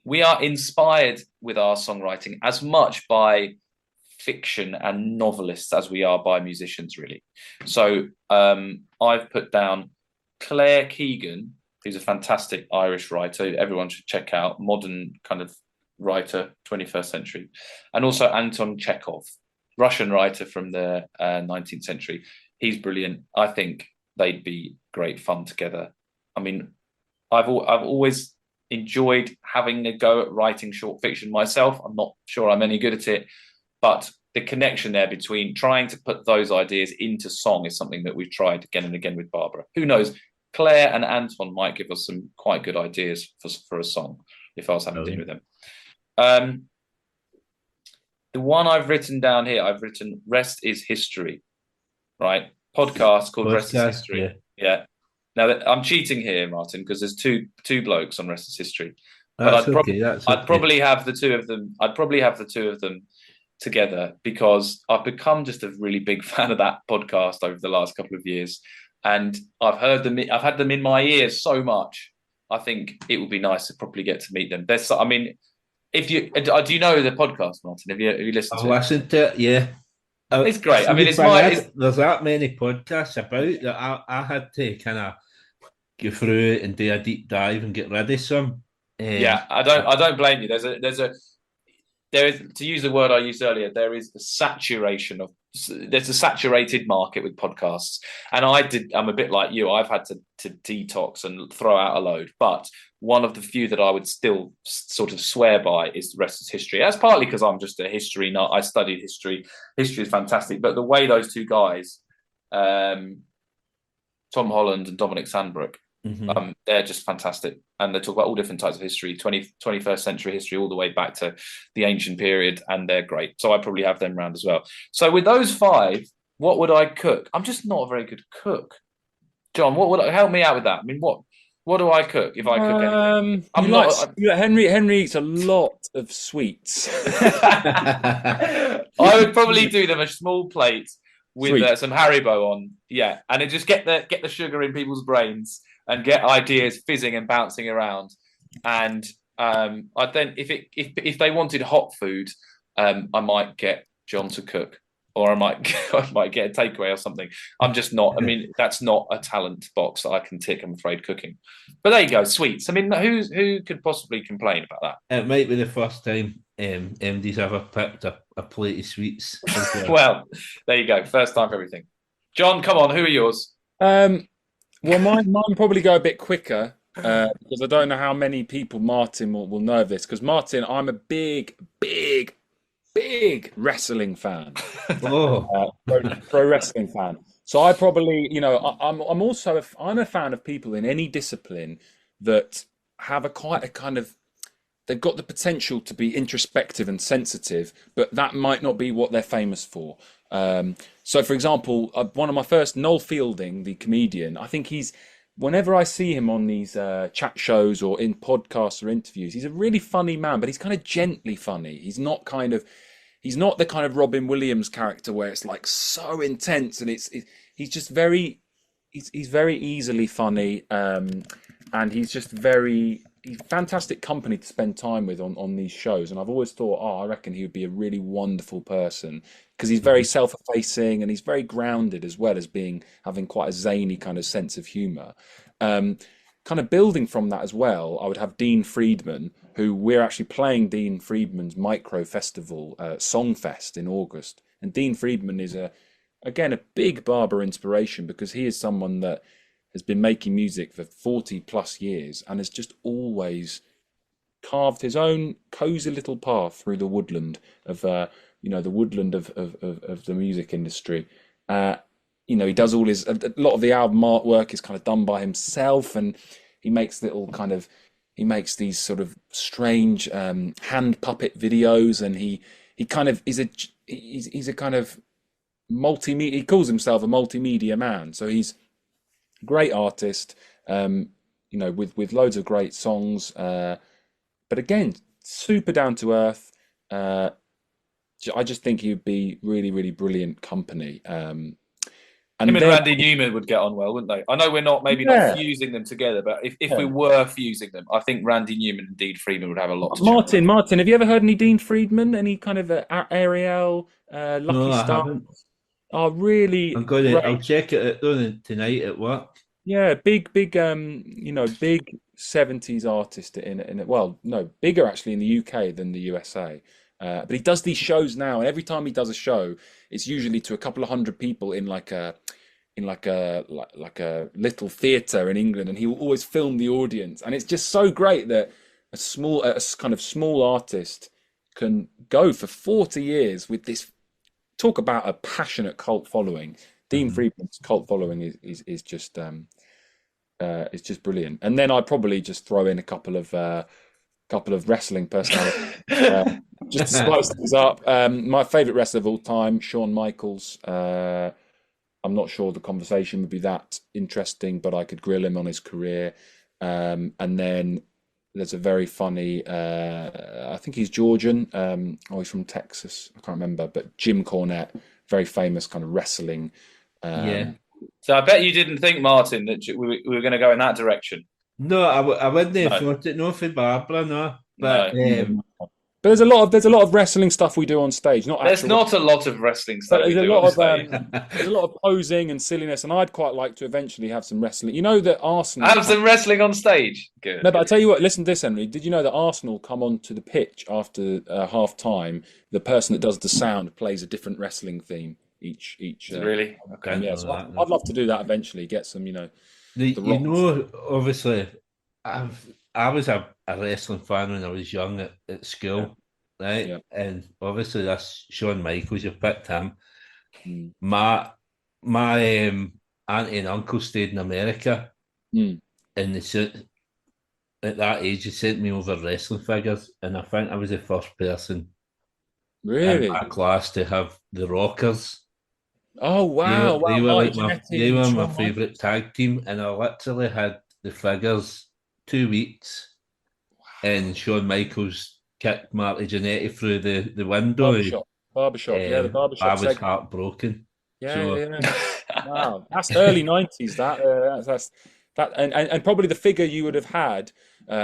We are inspired with our songwriting as much by fiction and novelists as we are by musicians, really. So I've put down Claire Keegan, who's a fantastic Irish writer everyone should check out, modern kind of writer, 21st century. And also Anton Chekhov, Russian writer from the 19th century. He's brilliant. I think they'd be great fun together. I mean, I've always enjoyed having a go at writing short fiction myself. I'm not sure I'm any good at it, but the connection there between trying to put those ideas into song is something that we've tried again and again with Barbara. Who knows? Claire and Anton might give us some quite good ideas for a song if I was having to deal with them. The one I've written down here, I've written Rest is History, right? Podcast called Rest is History. Yeah. Now I'm cheating here, Martin, because there's two blokes on Rest is History. But I'd probably have the two of them. I'd probably have the two of them together, because I've become just a really big fan of that podcast over the last couple of years. And I've had them in my ears so much. I think it would be nice to probably get to meet them. Do you know the podcast, Martin? Have you listened to it? I've listened to it, yeah. It's great. I mean, there's that many podcasts about that I had to kind of go through it and do a deep dive and get rid of some. Yeah, I don't blame you. There's to use the word I used earlier, there's a saturated market with podcasts. And I'm a bit like you. I've had to detox and throw out a load. But one of the few that I would still sort of swear by is The Rest is History. That's partly because I'm just a history nut. I studied history. History is fantastic. But the way those two guys, Tom Holland and Dominic Sandbrook, they're just fantastic. And they talk about all different types of history, 21st century history, all the way back to the ancient period, and they're great. So I probably have them around as well. So with those 5, what would I cook? I'm just not a very good cook. John, help me out with that? I mean, what do I cook if I cook anything? Henry eats a lot of sweets. I would probably do them a small plate with some Haribo on, yeah, and then just get the sugar in people's brains and get ideas fizzing and bouncing around. And I'd then, if they wanted hot food, I might get John to cook, or I might get a takeaway or something. I'm just not. I mean, that's not a talent box that I can tick, I'm afraid, cooking. But there you go, sweets. I mean, who could possibly complain about that? It might be the first time MD's ever picked a plate of sweets. Well, there you go. First time for everything. John, come on. Who are yours? Well, mine probably go a bit quicker, because I don't know how many people Martin will know of this. Because Martin, I'm a big wrestling fan. Oh, pro wrestling fan. So I probably, I'm also I'm a fan of people in any discipline that have they've got the potential to be introspective and sensitive, but that might not be what they're famous for. So, for example, one of my first, Noel Fielding, the comedian, I think whenever I see him on these chat shows or in podcasts or interviews, he's a really funny man, but he's kind of gently funny. He's not the kind of Robin Williams character where it's like so intense, and he's just very easily funny, and he's just very he's fantastic company to spend time with on these shows. And I've always thought, oh, I reckon he would be a really wonderful person because he's very self-effacing and he's very grounded as well as having quite a zany kind of sense of humor. Um, Kind of building from that as well, I would have Dean Friedman, who we're actually playing Dean Friedman's micro festival, Songfest in August. And Dean Friedman is again, a big Barber inspiration because he is someone that has been making music for 40 plus years and has just always carved his own cozy little path through the woodland of the woodland of the music industry. He does a lot of the album artwork is kind of done by himself, and he makes these sort of strange hand puppet videos, and he kind of he's a kind of multimedia. He calls himself a multimedia man, so he's a great artist. With loads of great songs. But again, super down to earth. I just think he would be really, really brilliant company. Him and Randy Newman would get on well, wouldn't they? I know we're not fusing them together, but if we were fusing them, I think Randy Newman and Dean Friedman would have a lot to Martin, Martin, have you ever heard any Dean Friedman? Any kind of Ariel, Lucky No, I Star? haven't. Oh, really? I'll check it out though tonight at work. Yeah, big 70s artist bigger actually in the UK than the USA. But he does these shows now, and every time he does a show, it's usually to a couple of hundred people in like a little theatre in England, and he will always film the audience, and it's just so great that a kind of small artist can go for 40 years with this. Talk about a passionate cult following. Dean Friedman's cult following is just brilliant. And then I'd probably just throw in a couple of wrestling personalities just to spice things up. My favourite wrestler of all time, Shawn Michaels. I'm not sure the conversation would be that interesting, but I could grill him on his career. And then there's a very funny, I think he's Georgian, he's from Texas, I can't remember, but Jim Cornette, very famous kind of wrestling. So I bet you didn't think, Martin, that we were going to go in that direction. No, I wouldn't have thought it. No, for Barbara, no. But but there's a lot of wrestling stuff we do on stage. There's not a lot of wrestling stuff. There's a lot of posing and silliness, and I'd quite like to eventually have some wrestling. You know that Arsenal have some wrestling on stage. Good. No, but I tell you what. Listen to this, Henry. Did you know that Arsenal come onto the pitch after half time? The person that does the sound plays a different wrestling theme each. Really? Okay. Yeah, so I'd love to do that eventually. Get some, obviously, I was a wrestling fan when I was young at school, right? Yeah. And obviously that's Shawn Michaels. You picked him. My auntie and uncle stayed in America, and at that age they sent me over wrestling figures, and I think I was the first person in my class to have the Rockers. Oh wow! They were my favourite tag team, and I literally had the figures 2 weeks, and Shawn Michaels kicked Marty Jannetty through the window. Barbershop. Yeah, the barbershop. I was heartbroken. Yeah. Wow, that's early 90s. That's and probably the figure you would have had,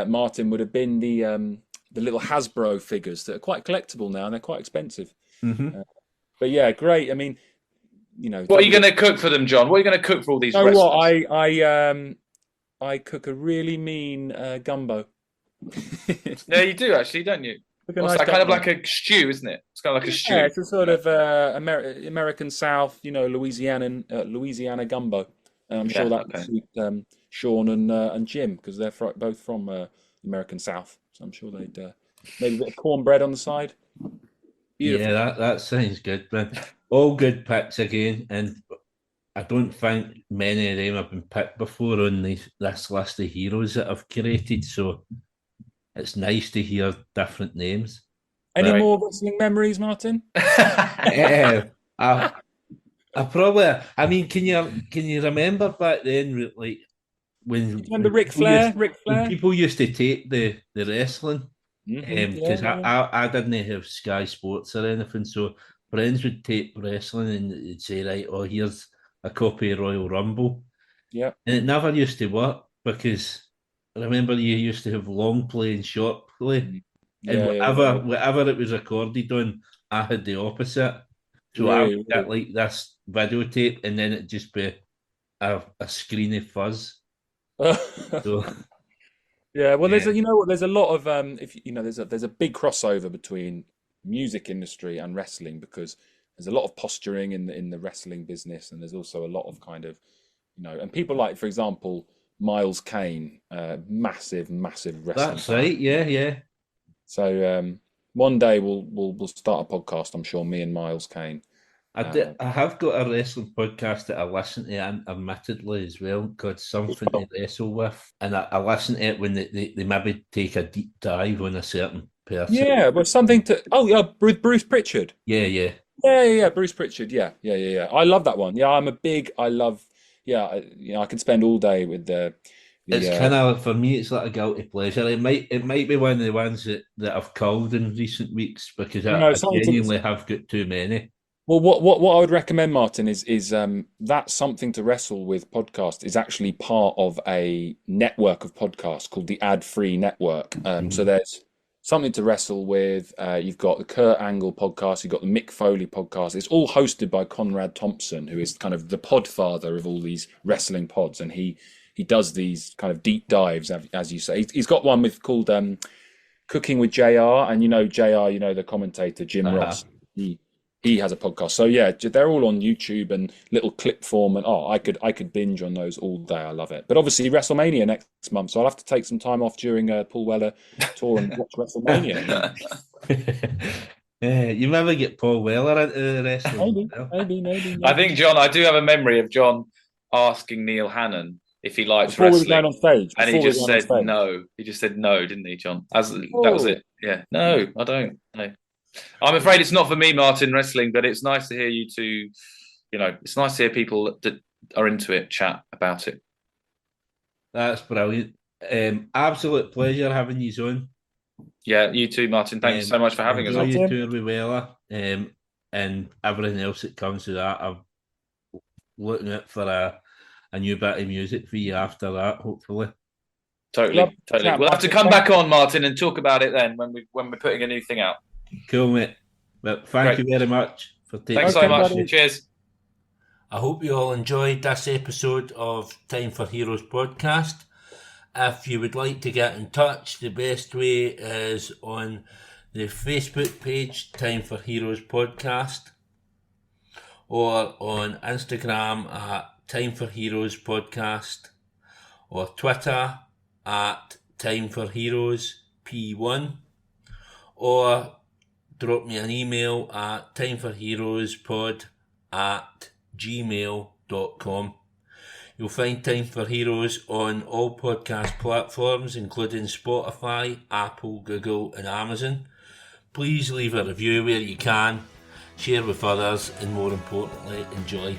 Martin, would have been the little Hasbro figures that are quite collectible now, and they're quite expensive. But yeah, great. I mean, what are you going to cook for them, John? What are you going to cook for all these? Oh, what I cook a really mean gumbo. Yeah, you do actually, don't you? It's kind of like a stew, isn't it? It's kind of like a stew. Yeah, it's a sort of American South, Louisiana gumbo. And I'm sure that would suit Sean and Jim because they're both from American South. So I'm sure they'd maybe a bit of cornbread on the side. Beautiful. Yeah, that sounds good, man. All good picks again, and I don't think many of them have been picked before on this list of heroes that I've curated, so it's nice to hear different names. Any more wrestling memories, Martin? I probably. I mean, can you remember back then, like when Ric Flair? When people used to tape the wrestling, because I didn't have Sky Sports or anything, so friends would tape wrestling and they'd say, right, oh, here's a copy of Royal Rumble. Yeah. And it never used to work because remember you used to have long play and short play, and Yeah, yeah, yeah. whatever it was recorded on, I had the opposite. So I would Really, get really. like this videotape, and then it'd just be a screen of fuzz. So Yeah, well, yeah, you know what, there's a lot of if you know, there's a big crossover between music industry and wrestling because there's a lot of posturing in the wrestling business, and there's also a lot of kind of, and people like, for example, Miles Kane, massive, massive wrestling that's fan. right. Yeah, yeah. So one day we'll start a podcast. I'm sure me and Miles Kane. I have got a wrestling podcast that I listen to, admittedly as well, called Something to Wrestle With, and I listen to it when they maybe take a deep dive on a certain person. Yeah, but something to. Oh yeah, with Bruce Pritchard. Yeah, yeah. Yeah. Bruce Pritchard. Yeah. I love that one. Yeah, I love. Yeah, I can spend all day with the. It's kind of, for me, it's like a guilty pleasure. It might be one of the ones that I've called in recent weeks because I Something to. genuinely have got too many. Well, what I would recommend, Martin, is that Something to Wrestle With podcast is actually part of a network of podcasts called the Ad Free Network. So there's Something to Wrestle With. You've got the Kurt Angle podcast. You've got the Mick Foley podcast. It's all hosted by Conrad Thompson, who is kind of the podfather of all these wrestling pods, and he does these kind of deep dives, as you say. He's got one called Cooking with JR, and JR, the commentator Jim Uh-huh. Ross. He has a podcast. So yeah, they're all on YouTube and little clip form, and I could binge on those all day. I love it. But obviously WrestleMania next month, so I'll have to take some time off during Paul Weller tour and watch WrestleMania. Yeah, you maybe get Paul Weller into wrestling. Maybe. I think, John, I do have a memory of John asking Neil Hannon if he likes Before we were going wrestling, on stage, and he before we were just going on said stage. no. He just said no, didn't he, John? That was Oh. it. Yeah. No, I don't. No. I'm afraid it's not for me, Martin, wrestling, but it's nice to hear you two. It's nice to hear people that are into it chat about it. That's brilliant. Absolute pleasure having you on. Yeah, you too, Martin. Thanks so much for having us Enjoy on. your tour with Weller, and everything else that comes with that. I'm looking out for a new bit of music for you after that, hopefully. Totally. Chat, We'll have to come back on, Martin, and talk about it then when we're putting a new thing out. Cool, mate. But thank you very much for taking. Thanks so much. buddy. Cheers. I hope you all enjoyed this episode of Time for Heroes podcast. If you would like to get in touch, the best way is on the Facebook page, Time for Heroes podcast, or on Instagram at Time for Heroes podcast, or Twitter at Time for Heroes P1, or drop me an email at timeforheroespod@gmail.com. You'll find Time for Heroes on all podcast platforms, including Spotify, Apple, Google, and Amazon. Please leave a review where you can, share with others, and more importantly, enjoy.